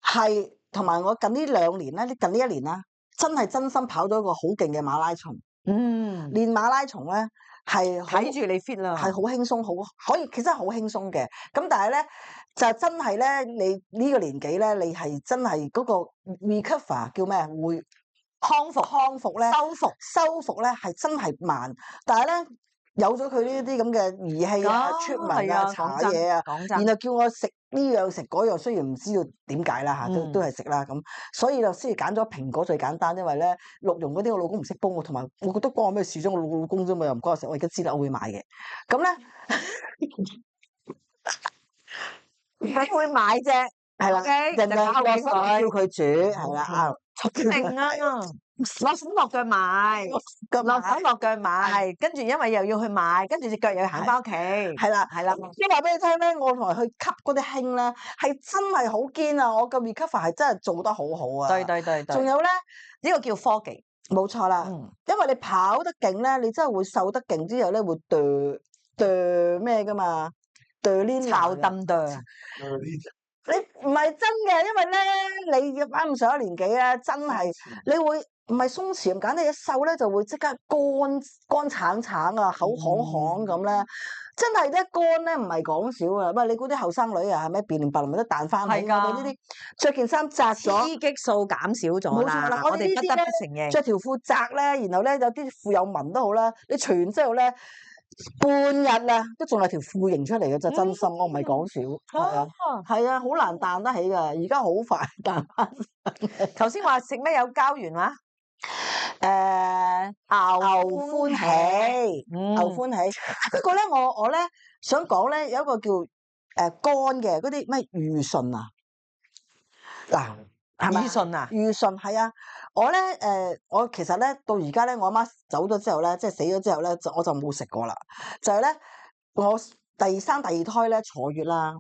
係同埋我近呢2年咧，近呢1年啦，真心跑咗一個好勁嘅馬拉松。練馬拉松咧係睇住你 fit 啦，係好輕鬆，可以其實係好輕鬆嘅。咁但係咧就真係咧，你呢個年紀咧，你係真係嗰個 recover 叫咩？會康復咧，修復咧係真係慢。但係咧有咗佢呢啲咁嘅儀器啊、treatment 啊、搽嘢啊，然後叫我食呢樣食嗰樣，雖然唔知道點解啦嚇，都係食啦咁。所以就先至揀咗蘋果最簡單，因為咧鹿茸嗰啲我老公唔識煲，我同埋我覺得關我咩事啫？我老公啫嘛，又唔關我事。我而家知啦，我會買嘅。咁咧你會買啫，係啦，人哋落手叫佢煮，係啦啊，定啊！落手落腳買，落手落腳買，跟住因為又要去買，跟住隻腳又要行翻屋企，係啦。係啦。即係話俾你聽咧，我同埋去吸嗰啲氫咧，係真係好堅啊！我個 recover 係真係做得好好啊！對。仲有咧，呢個叫科技，冇錯啦。因為你跑得勁咧，你真係會瘦得勁之後咧，會哚咩噶嘛？哚呢炒燈哚。你唔係真嘅，因為咧你啱咁上一年紀咧，真係你會唔係鬆弛咁簡單，你一瘦咧就會即刻乾橙橙啊，口響響咁咧，真係咧乾咧唔係講少啊！喂，你估啲後生女啊，係咪便便白淋都彈翻起？我哋呢啲着件衫窄咗，雌激素減少咗啦。冇錯啦，我哋不得不承認，着條褲窄咧，然後咧有啲褲有紋都好啦，你除完之後咧。半日啊，都仲有條褲型出嚟嘅啫，真心，我唔係講笑，係啊，好難彈得起噶，而家好快彈翻。頭先話食咩有膠原話？牛歡喜，牛歡喜。不過咧，我咧想講咧，有一個叫乾嘅嗰啲咩魚腎啊，嗱。魚腎啊？魚腎係啊！我咧我其實咧到而家咧，我阿媽走咗之後咧，即係死咗之後咧，我就冇食過啦。就係咧，我第三、第二胎咧坐月啦，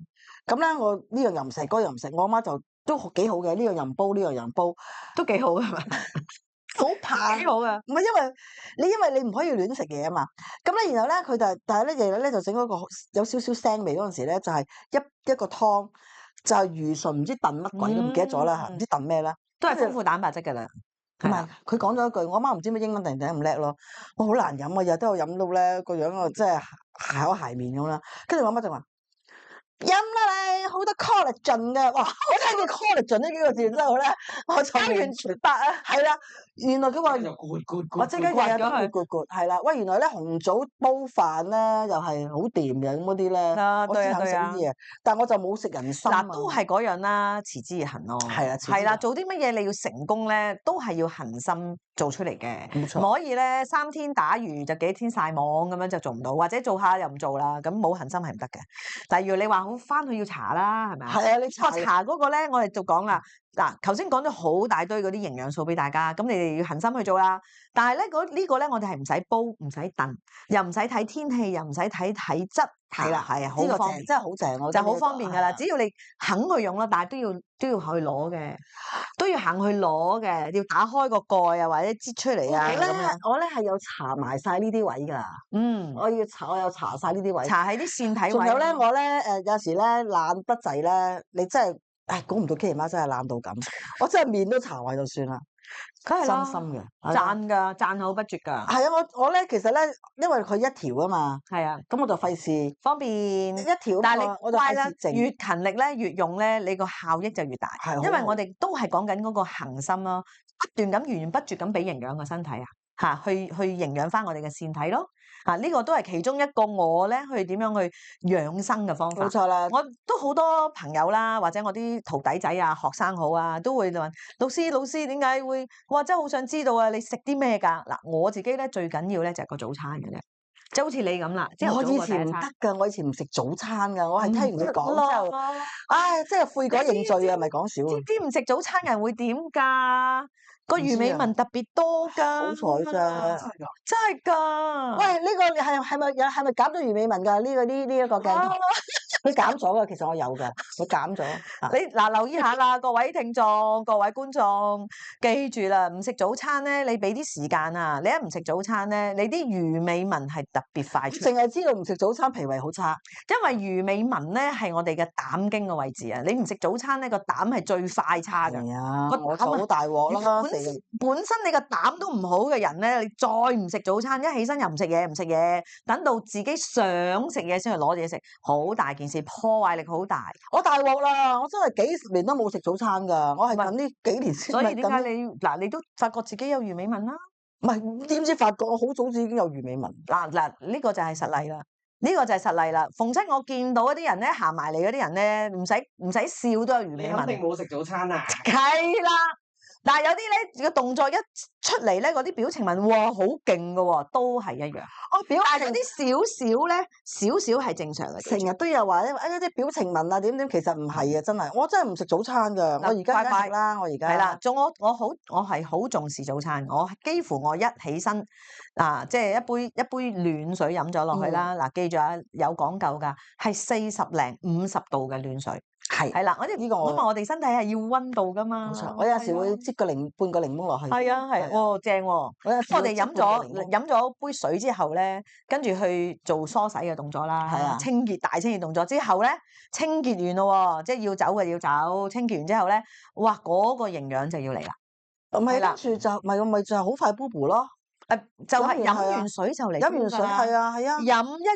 咁咧我呢樣又唔食，嗰樣唔食，我阿媽就都幾好嘅，呢樣又唔煲，呢樣又唔煲，都幾好嘅嘛。好怕幾好啊！唔係因為你唔可以亂食嘢啊嘛。咁咧然後咧佢就但係咧日日咧就整嗰個有少少腥味嗰陣時咧，就係一個湯。就係魚腎唔知燉乜鬼都唔記得咗啦嚇，唔知燉咩啦，都係豐富蛋白質㗎啦。唔係佢講咗一句，我阿媽唔知咩英文突然間咁叻咯，我好難飲啊，日日都有飲到咧個樣啊，即係鞋口鞋面咁啦。跟住我阿媽就話：飲啦你，好多 collagen 嘅。哇！我聽見 collagen 呢幾個字之後咧，我就完全白啊。係啦，原來佢話我即刻日日都攰，係啦。喂，原來咧紅棗煲飯咧又係好掂嘅咁嗰啲咧，我先肯食呢啲嘢。但係我就冇食人參啊。都係嗰樣啦，持之以恆咯。係啊，係啦，做啲乜嘢你要成功咧，都係要恆心做出嚟嘅。冇錯。唔可以咧3天打魚就幾天曬網咁樣就做唔到，或者做下又唔做啦，咁冇恆心係唔得嘅。例如你話好翻去要查啦，係咪啊？係啊，你查嗰個咧，我哋就講啦。嗱，頭先講咗好大堆嗰啲營養素俾大家，咁你哋要恆心去做啦。但係咧，呢個咧，我哋係唔使煲，唔使燉，又唔使睇天氣，又唔使睇體質，係啦，係啊，好方便，真係好正，就好方便㗎啦。只要你肯去用啦，但係都要去攞嘅，都要行去攞嘅，要打開個蓋啊，或者擠出嚟啊。我咧係有搽埋晒呢啲位㗎。我有搽晒呢啲位，搽喺啲腺體位。仲有咧，我咧有時咧懶得滯咧，你真係估唔到基爺媽真係懶到咁，我真係面都搽埋就算啦。梗係啦，真心嘅，讚㗎，讚口不絕㗎。係啊，我咧其實咧，因為佢一條啊嘛，係啊，咁我就費事方便一條，但係你乖啦，整越勤力咧，越用咧，你個效益就越大。因為我哋都係講緊嗰個恆心咯，不斷咁源源不絕咁俾營養個身體啊。去營養翻我哋嘅腺體咯。呢個都係其中一個我咧去點樣去養生嘅方法。冇錯啦，我都好多朋友啦，或者我啲徒弟仔啊、學生好啊，都會問老師點解會？哇！真係好想知道啊！你食啲咩㗎？嗱，我自己咧最緊要咧就係個早餐嘅啫，即係好似你咁啦。我以朝頭早個第一餐前唔得㗎，我以前唔食早餐㗎，我係聽完你講之後，咯唉，真係悔改認罪啊，咪講笑啊！知唔食早餐嘅人會點㗎？個魚尾紋特別多㗎，好彩啫，真係㗎。喂，呢個係咪減咗魚尾紋㗎？呢一個鏡頭，佢減咗㗎，其實我有㗎，佢減咗。你嗱留意下啦，各位聽眾、各位觀眾，記住啦，唔食早餐咧，你俾啲時間啊！你一唔食早餐咧，你啲魚尾紋係特別快出。淨係知道唔食早餐脾胃好差，因為魚尾紋咧係我哋嘅膽經嘅位置啊！你唔食早餐咧，個膽係最快差㗎。係啊，個我就好大鑊啦，本身你個膽都唔好嘅人咧，你再唔食早餐，一起身又唔食嘢，等到自己想食嘢先去攞嘢食，好大件事，破壞力好大。我大鑊啦！我真係幾十年都冇食早餐㗎，我係近呢幾年先。所以點解你都發覺自己有魚尾紋啦？唔係點知發覺我好早已經有魚尾紋。嗱，呢個就係實例啦。呢個就係實例啦。逢親我見到一啲人咧行埋嚟嗰啲人咧，唔使笑都有魚尾紋。你肯定冇食早餐啊？係啦。但係有啲咧個動作一出嚟咧，嗰啲表情紋哇好勁㗎喎，都係一樣。但係嗰啲少少係正常嘅。成日都有話啲表情紋啊點，其實唔係啊，真係我真係唔食早餐㗎。我而家梗係食啦，我而家係啦。我係好重視早餐，我幾乎我一起身即係一杯暖水飲咗落去啦。嗱，記住啊，有講究㗎，係40零50度嘅暖水。係啦，呢個我哋身體係要溫度噶嘛。冇錯，我有時會擠半個檸檬落去。係啊，正喎。我哋飲咗杯水之後咧，跟住去做梳洗嘅動作啦。係啊，大清潔動作之後咧，清潔完咯，即係要走嘅要走。清潔完之後咧，哇，嗰個營養就要嚟啦。唔係跟住就咪就係好快 boo 咯。就係飲完水就嚟。飲完水係啊。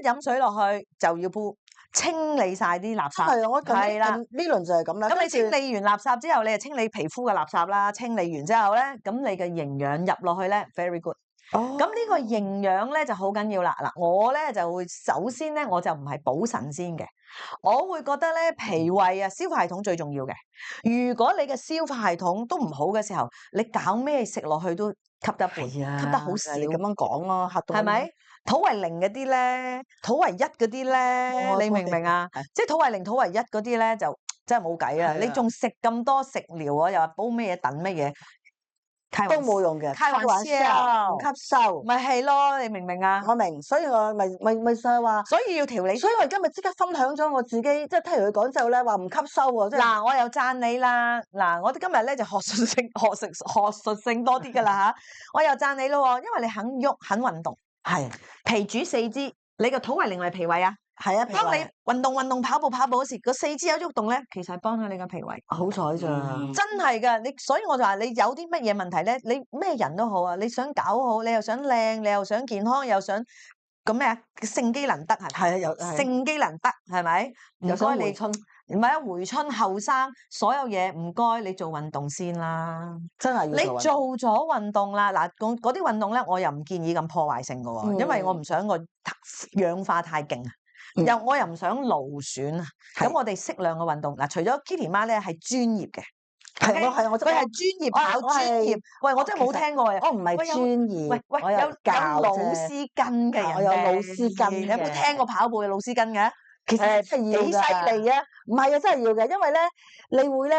飲水落去就要 boo。清理晒啲垃圾，係啊！我係啦，呢輪就係咁啦。咁你清理完垃圾之後，你就清理皮膚嘅垃圾啦。清理完之後咧，咁你嘅營養入落去咧 ，very good。咁呢個營養咧就好緊要啦。嗱，我咧就會首先咧，我就唔係補神仙嘅，我會覺得咧脾胃啊、消化系統最重要嘅。如果你嘅消化系統都唔好嘅時候，你搞咩食落去都吸得半，吸得好少。你咁樣講咯，嚇到係咪？土為零嗰啲咧，土為一嗰啲咧，你明唔明啊？即係土為零、土為一嗰啲咧，就真係冇計啦！你仲食咁多食療啊？又話煲咩嘢燉乜嘢，都冇用嘅，開玩笑，唔吸收。咪係咯，你明唔明啊？我明，所以我咪就係話，所以要調理。所以我今日即刻分享咗我自己，即係聽完佢講之後咧，話唔吸收喎。嗱，我又讚你啦。嗱，我哋今日咧就學術性多啲㗎啦嚇。我又讚你咯，因為你肯喐肯運動。係脾主四肢，你個土為零係脾胃啊？係啊，當你運動跑步嗰時，個四肢有喐動咧，其實係幫咗你個脾胃。好彩咋，真係㗎！所以我就話你有啲乜嘢問題咧，你咩人都好啊，你想搞好，你又想靚，你又想健康，又想咁咩啊？性機能得係啊，性機能得係咪？唔該你。唔係啊，回春後生所有嘢唔該，你做運動先啦。真係你做咗運動啦，嗱嗰啲運動咧，我又唔建議咁破壞性嘅喎，因為我唔想個氧化太勁啊，我又唔想勞損啊。咁我哋適量嘅運動嗱，除咗 Kitty 媽咧係專業嘅，佢係專業跑專業。喂，我真係冇聽過嘅，我唔係專業。喂，有老師跟嘅人，我有老師跟。你有冇聽過跑步嘅老師跟嘅？其實真係要㗎，幾犀利啊！唔係啊，真係要嘅，因為咧，你會咧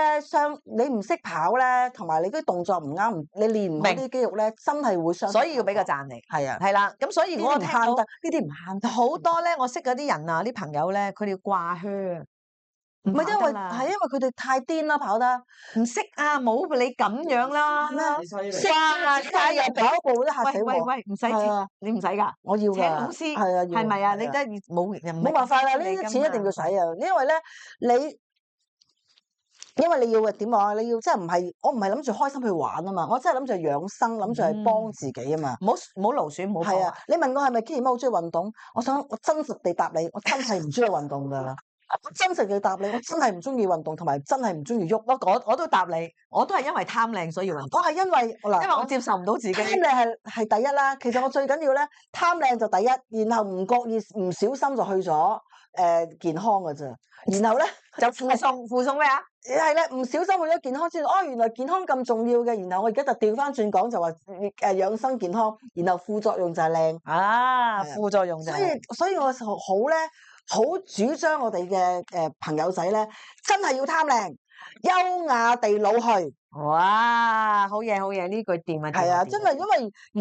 你唔識跑咧，同埋你啲動作唔啱，你練唔到啲肌肉咧，真係會傷。所以要俾個讚你。係啊，係啦，咁所以我聽到呢啲唔慳得。好多咧，我識嗰啲人啊，啲朋友咧，佢哋要掛靴。唔係因為佢哋太癲啦，跑得唔識啊，冇你咁樣啦。識啊，加入跑步都嚇死我。喂，唔使錢，你唔使㗎。我要請老師，係啊，係咪啊？你真係冇辦法啦，呢啲錢一定要使啊，因為咧因為你要點講啊？你要即係我唔係諗住開心去玩啊嘛，我真係諗住養生，諗住係幫自己啊嘛。唔好勞損，唔好。係啊，你問我係咪 Kitty 媽好中意運動？我真實地答你，我真係唔中意運動㗎。我真實嘅答你，我真係唔中意運動，同埋真係唔中意喐。我都答你，我都係因為貪靚所以運動，我係因為嗱，因為我接受唔到自己。貪靚係第一啦。其實我最緊要咧，貪靚就第一，然後唔覺意唔小心就去咗健康㗎咋。然後咧就附送咩啊？係咧，唔小心去咗健康先，原來健康咁重要嘅。然後我而家就調翻轉講，就話養生健康，然後副作用就係靚。啊，副作用就係。所以我好咧，好主張我哋嘅朋友仔咧，真係要貪靚，優雅地老去。哇，好嘢好嘢，呢句掂啊！係啊，真係，因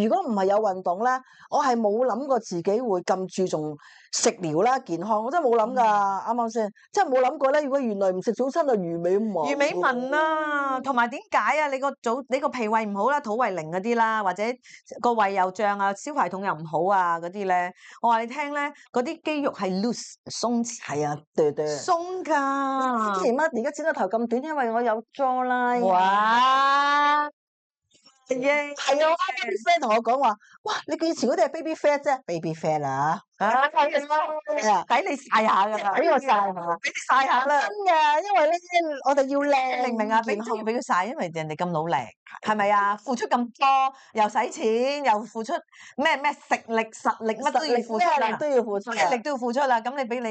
為如果唔係有運動咧，我係冇諗過自己會咁注重食療啦、健康，我真係冇諗㗎，啱啱先？即係冇諗過咧。如果原來唔食早餐就魚尾紋，魚尾紋啊！同埋點解啊？你個脾胃唔好啦，土胃靈嗰啲啦，或者個胃又脹啊，消化系統又唔好啊嗰啲咧，我話你聽咧，嗰啲肌肉係 loose 鬆弛，係啊，對對，鬆㗎。之前乜而家剪個頭咁短，因為我有 jawline。哇！係啊，我啱啱啲 friend 同我講話，哇！你以前嗰啲係 baby fat 啫，baby fat 啦係啊，抵你曬下㗎啦，俾我曬下，俾你曬下啦。真㗎，因為咧我哋要靚，明唔明啊？俾中意俾佢曬，因為人哋咁努力，係咪啊？付出咁多，又使錢，又付出咩食力、實力，乜都要付出啦，力都要付出，力都要付出啦。咁你俾你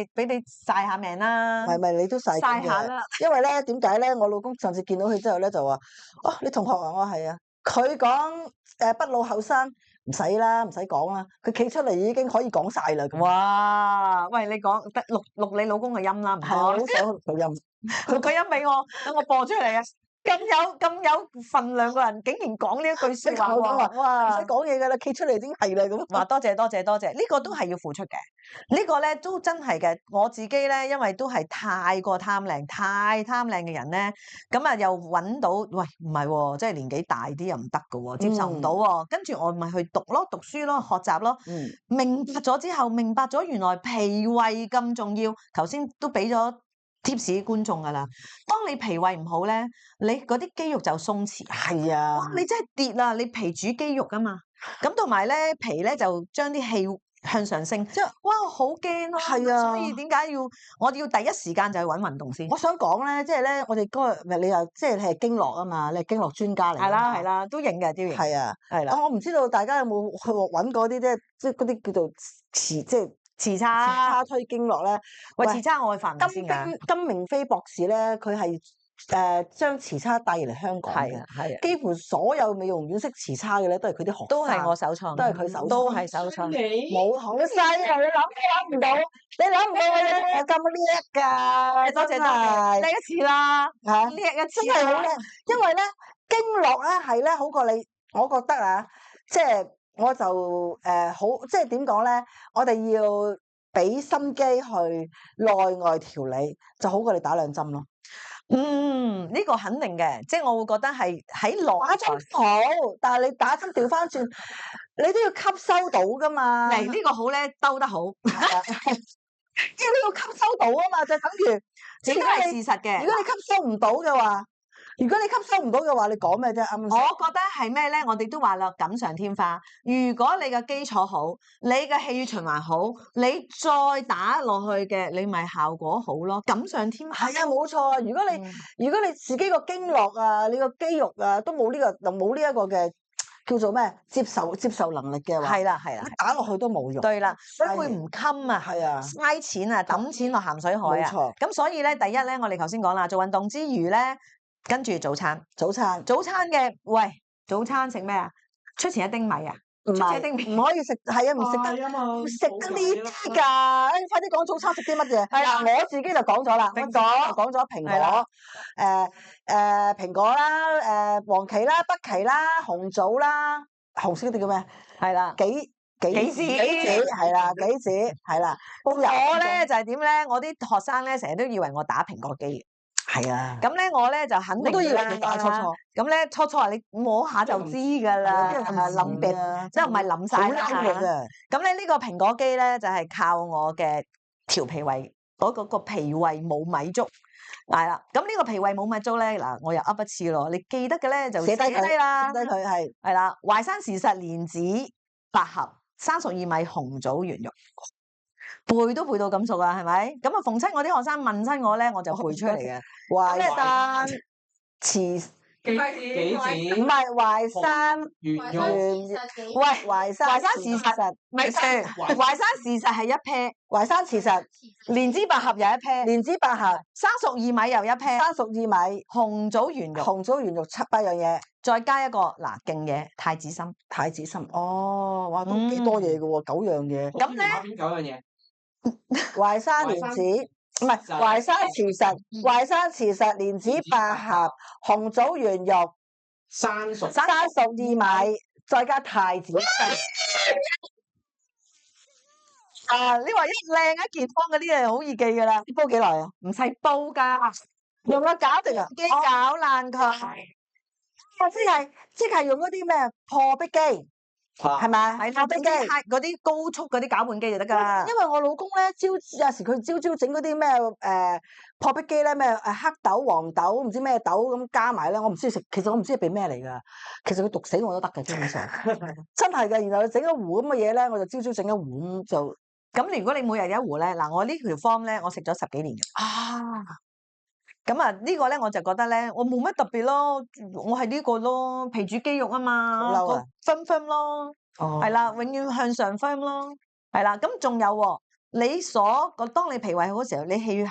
曬下命啦，咪你都曬下啦。因為咧點解咧？我老公上次見到佢之後咧就話：哦，你同學啊，我係啊。佢講不老後生，唔使啦，唔使講啦。佢企出嚟已經可以講晒啦。哇！喂，你講得錄你老公嘅音啦，唔該。係，我好想錄音，錄個音俾我，等我播出嚟啊！咁有份量嘅人，竟然講呢一句説話喎！哇，唔使講嘢㗎啦，企出嚟已經係啦咁。話多謝，呢個都係要付出嘅。呢個咧都真係嘅。我自己咧，因為都係太過貪靚、太貪靚嘅人咧，咁啊又揾到，喂唔係喎，即係年紀大啲又唔得㗎喎，接受唔到喎。跟住我咪去讀書咯，學習咯。明白咗之後，明白咗原來脾胃咁重要。頭先都俾咗貼士觀眾㗎啦，當你脾胃唔好咧，你嗰啲肌肉就鬆弛。係啊，哇！你真係跌啦，你脾主肌肉㗎嘛，咁同埋咧脾咧就將啲氣向上升，即係哇好驚咯。係啊，所以點解我要第一時間就去揾運動先？我想講咧，即係咧，我哋嗰日你又即係你係經絡啊嘛，你係經絡專家嚟。係啦，都認嘅，都認。係啊，係啦。我唔知道大家有冇去揾過啲即係嗰啲叫做臍叉推經絡咧？喂，臍叉我去發明先㗎。金明飛博士咧，佢係將臍叉帶嚟香港嘅，係幾乎所有美容院識臍叉嘅咧，都係佢啲學生，都係我首創，都係佢首創，都係首創。冇好犀利，你諗唔到我咁叻㗎，多謝，叻一次啦嚇，叻一次真係好叻，因為咧經絡咧係咧好過你，我覺得啊，即係我就好，即係點講咧？我哋要俾心機去內外調理，就好過你打兩針咯。呢個肯定嘅，即係我會覺得係喺內打針好，但係你打針調翻轉，你都要吸收到噶嘛。嚟呢個好咧，兜得好，即係你要吸收到啊嘛，就等於呢個係事實嘅。如果你吸收唔到嘅話，你講咩啫？啱唔啱？我覺得係咩咧？我哋都話啦，錦上添花。如果你嘅基礎好，你嘅氣血循環好，你再打落去嘅，你咪效果好咯。錦上添花。係啊，冇錯啊！如果你自己個經絡啊，你個肌肉啊，都冇呢一個嘅叫做咩接受能力嘅話，係啦，打落去都冇用。對啦，所以會唔襟啊，係啊，嘥錢啊，抌錢落鹹水海啊。冇錯。咁所以咧，第一咧，我哋頭先講啦，做運動之餘咧。跟住早餐嘅，喂，早餐食咩啊？出前一丁米啊？唔可以食，係啊，唔食得食得呢啲㗎。快啲講早餐食啲乜嘢？嗱，我自己就講咗啦，我講咗蘋果，蘋果啦，黃芪啦、北芪啦、紅棗啦，紅色嗰啲叫咩？係啦，杞子係啦，杞子係啦。我咧就係點咧？我啲學生咧成日都以為我打蘋果肌。係啊，咁咧我咧就肯定我都以為你打初。咁咧初你摸下就知㗎啦，冧嘅，即係唔係冧晒啦。咁咧呢個蘋果肌咧就係靠我嘅調脾胃嗰個脾胃冇米粥。係啦，咁呢個脾胃冇米粥咧嗱，我又噏一次咯。你記得嘅咧就寫低啦，寫低佢係啦，淮山、時實、蓮子、百合、生熟薏米、紅棗、圓肉。背都背到咁熟啦，係咪？咁啊，逢親我啲學生問親我咧，我就背出嚟嘅。淮山慈幾子唔係淮山圓淮肉山慈實幾喂淮山淮山事實咪住，淮山事實係一 pair，淮山慈實蓮子百合又一 pair，蓮子百合生熟薏米又一 pair，生熟薏米紅棗圓肉，紅棗圓肉8樣嘢。再加一個嗱勁嘢太子參。太子參哦，哇都幾多嘢嘅喎，9樣嘢。咁咧邊9樣嘢？淮山蓮子唔係淮山慈實，淮山慈實蓮子百合紅棗圓肉生熟生熟薏米，再加太子參。啊，你話一靚一健康嗰啲嘢好易記㗎啦，煲幾耐啊？唔使煲㗎，用個攪定啊？機攪爛佢。即係用嗰啲咩破壁機，係咪？係啦，破壁機。嗰啲高速嗰啲攪拌機就得㗎啦。因為我老公咧有時佢朝整嗰啲咩破壁機咧咩黑豆黃豆唔知咩豆咁加埋咧，我唔知食，其實我唔知係俾咩嚟㗎。其實佢毒死我都得嘅，基本上真係嘅。然後整一壺咁嘅嘢咧，我就朝整一壺就咁如果你每日一壺咧，嗱我呢條 form 咧，我食咗10幾年嘅。啊。咁啊，呢個咧我就覺得咧，我冇乜特別咯，我係呢個咯，皮煮肌肉啊嘛，好嬲啊firm 咯，哦係啦，永遠向上 firm 咯，係啦，咁仲有喎，當你脾胃好嘅時候，你氣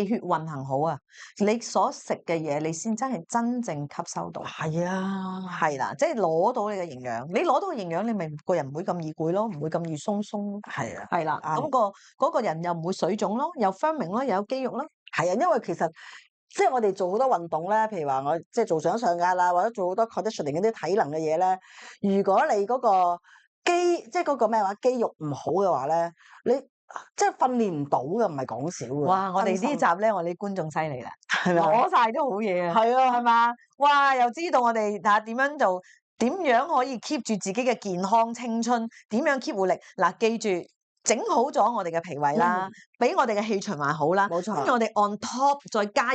血運行好啊，你所食嘅嘢你先真係真正吸收到，係啊，係啦，即係攞到你嘅營養，你攞到營養，你咪個人唔會咁易攰咯，唔會咁易鬆咯，係啊，係啦，啱嗰個人又唔會水腫咯，又 firming 咯，又有肌肉咯。係啊，因為其實即係我哋做好多運動咧，譬如話我即係做掌上壓啦，或者做好多 conditioning 嗰啲體能嘅嘢咧，如果你嗰個即係嗰個咩話肌肉唔好嘅話咧，你即係訓練唔到嘅，唔係講笑嘅。哇！我哋真心呢集咧，我哋啲觀眾犀利啦，係咪啊？攞晒啲好嘢啊，係啊，係嘛？哇！又知道我哋點樣做，點樣可以 keep 住自己嘅健康青春，點樣 keep 活力？嗱，記住整好咗我哋嘅脾胃啦，俾我哋嘅氣循環好啦，冇錯跟住我哋 on top 再加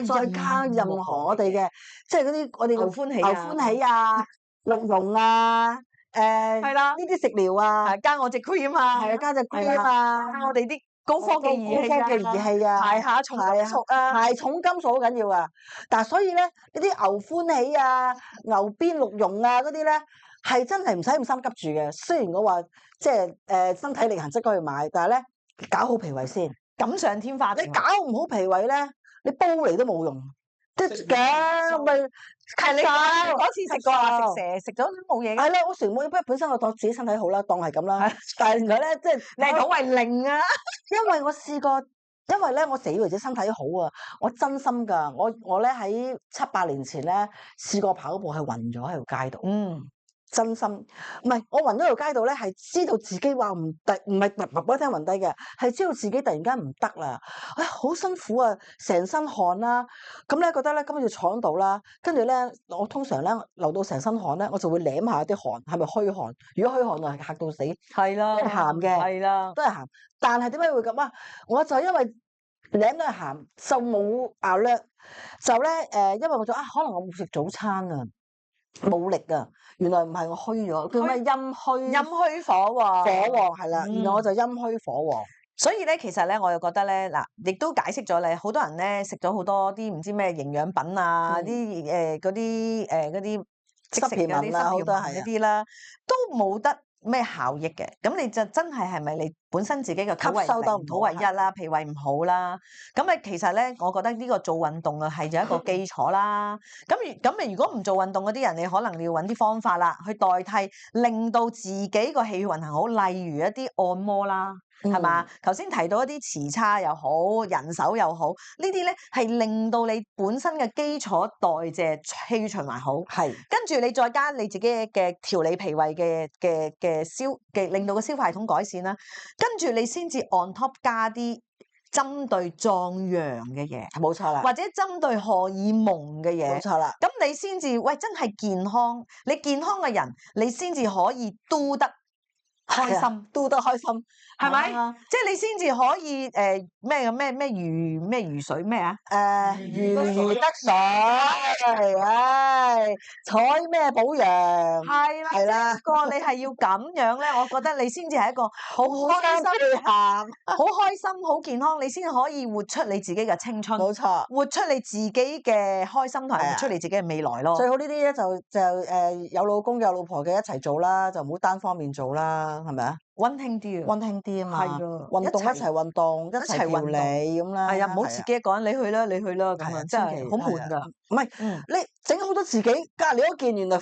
任何我哋嘅，即係嗰啲我哋牛歡喜牛啊歡喜啊、鹿茸啊、係啦呢啲食療啊，加我隻 cream 啊，係啊，加隻係 cream 啊，加我哋啲高科技儀器高科技儀器啊，排下重金屬啊，排重金屬好緊要啊！但係所以咧，呢啲牛歡喜啊、牛鞭、鹿茸啊嗰啲咧，係真係唔使咁心急住嘅。雖然我話即係身體力行即刻去買，但係咧搞好脾胃先。錦上添花。你搞唔好脾胃咧，你煲嚟都冇用。即係嘅，咪係你嗰次食過啊，食蛇食咗都冇嘢嘅。係啦，我全部因為本身我當自己身體好啦，當係咁啦。但係原來咧，即係你係講為零啊？因為我試過，因為咧我死以為自己身體好啊，我真心㗎。我咧喺7、8年前咧試過跑步係暈咗喺條街度。真心唔係我暈咗條街度咧，係知道自己話唔係一聲暈低嘅，係知道自己突然間唔得啦，哎好辛苦啊，成身汗啦，咁咧覺得咧今日要坐喺度啦，跟住咧我通常咧流到成身汗咧，我就會舐下啲汗，係咪虛汗？如果虛汗我係嚇到死，係啦，都係鹹嘅，係啦，都係鹹。但係點解會咁啊？我就因為舐都係鹹，就冇咬略，就咧因為我就可能我冇食早餐啊。冇力啊！原來唔係我虛咗，叫咩陰虛火旺，火旺係啦。然後我就陰虛火旺。所以咧，其實咧，我又覺得咧，嗱，亦都解釋咗咧，好多人咧食咗好多啲唔知咩營養品啊，啲嗰啲即食嗰啲濕片嗰啲啦，都冇得咩效益嘅。咁你就真係咪你本身自己嘅吸收得唔好為一啦，脾胃唔好啦？咁啊，其實咧，我覺得呢個做運動啊係就一個基礎啦。咁如果唔做運動嗰啲人，你可能要揾啲方法啦，去代替，令到自己個氣血運行好，例如一啲按摩啦。係嘛？頭先提到一啲磁叉又好，人手又好，呢啲咧係令到你本身嘅基礎代謝氣循環好，係跟住你再加你自己嘅調理脾胃嘅令到個消化系統改善啦，跟住你先至 on top 加啲針對壯陽嘅嘢，冇錯啦，或者針對荷爾蒙嘅嘢，冇錯啦。咁你先至真係健康，你健康嘅人，你先至可以 do 得開心，都得開心。係咪？啊即係你先至可以咩魚水咩啊？如魚得水，唉，採咩保養？係啦，係啦，個你係要咁樣咧，我覺得你先至係一個好開心、配合，好開心、好健康，你先可以活出你自己嘅青春，冇錯。活出你自己嘅開心同埋係啊活出你自己嘅未來咯。最好呢啲咧就有老公有老婆嘅一齊做啦，就唔好單方面做啦，係咪啊？溫馨啲啊！溫馨啲啊嘛，係㗎運動一齊運動，一齊調理咁啦。係啊，唔好自己一個人，你去啦，你去啦，咁係啊啊，真係千祈好悶㗎。唔係嗯，你整好多自己，隔離嗰件原來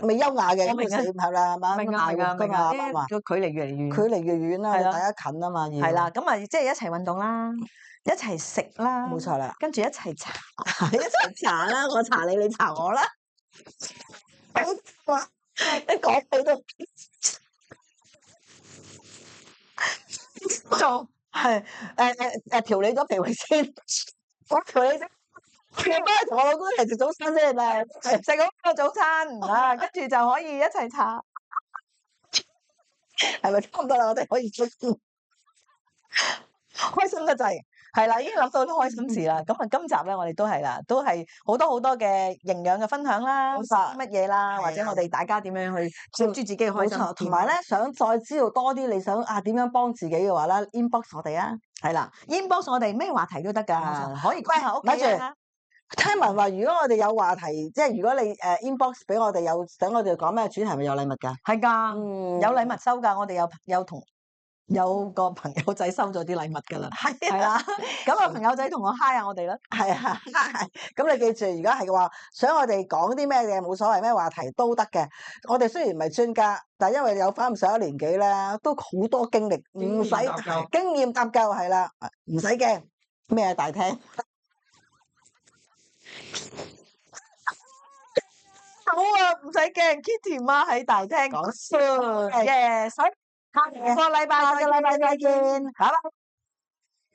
未優雅嘅，我明啊咁係啦，係嘛？明啊，明啊，明啊，啲個距離越嚟越距離越遠啦，係啦大家近啊嘛，要係啦，咁啊，即係一齊運動啦，一齊食啦，冇錯啦，跟住一齊查，一齊查啦，我查你，你查我啦。哇！一講起都做係調理咗脾胃先，我調理咗。你幫我同我老公一齊食早餐先啊！食好個早餐啊，跟住就可以一齊查。係咪差唔多啦？我哋可以出開心得滯，係啦，已經諗到都開心事啦。咁啊，今集咧我哋都係啦，都係好多嘅營養嘅分享啦，食冇錯啲乜嘢啦，係啊或者我哋大家點樣去照住自己嘅開心。冇錯，同埋咧想再知道多啲，你想點樣幫自己嘅話咧，inbox 我哋啊！係啦，inbox 我哋咩話題都得㗎，冇可以關下屋企啊。聽聞話，如果我哋有話題，即係如果你inbox 俾我哋有，等我哋講咩主題，咪有禮物㗎？係㗎，嗯，有禮物收㗎，我哋有個朋友仔收咗啲禮物㗎啦。係啦，咁啊朋友仔同我 hi 下我哋啦。係啊，咁你記住，如果係嘅話，想我哋講啲咩嘅冇所謂，咩話題都得嘅。我哋雖然唔係專家，但係因為有翻咁上下年紀咧，都好多經歷，唔使經驗搭救係啦，唔使驚咩大廳。好啊，唔使驚 ，Kitty 媽喺大廳講笑嘅，所以下個禮拜再見，拜拜。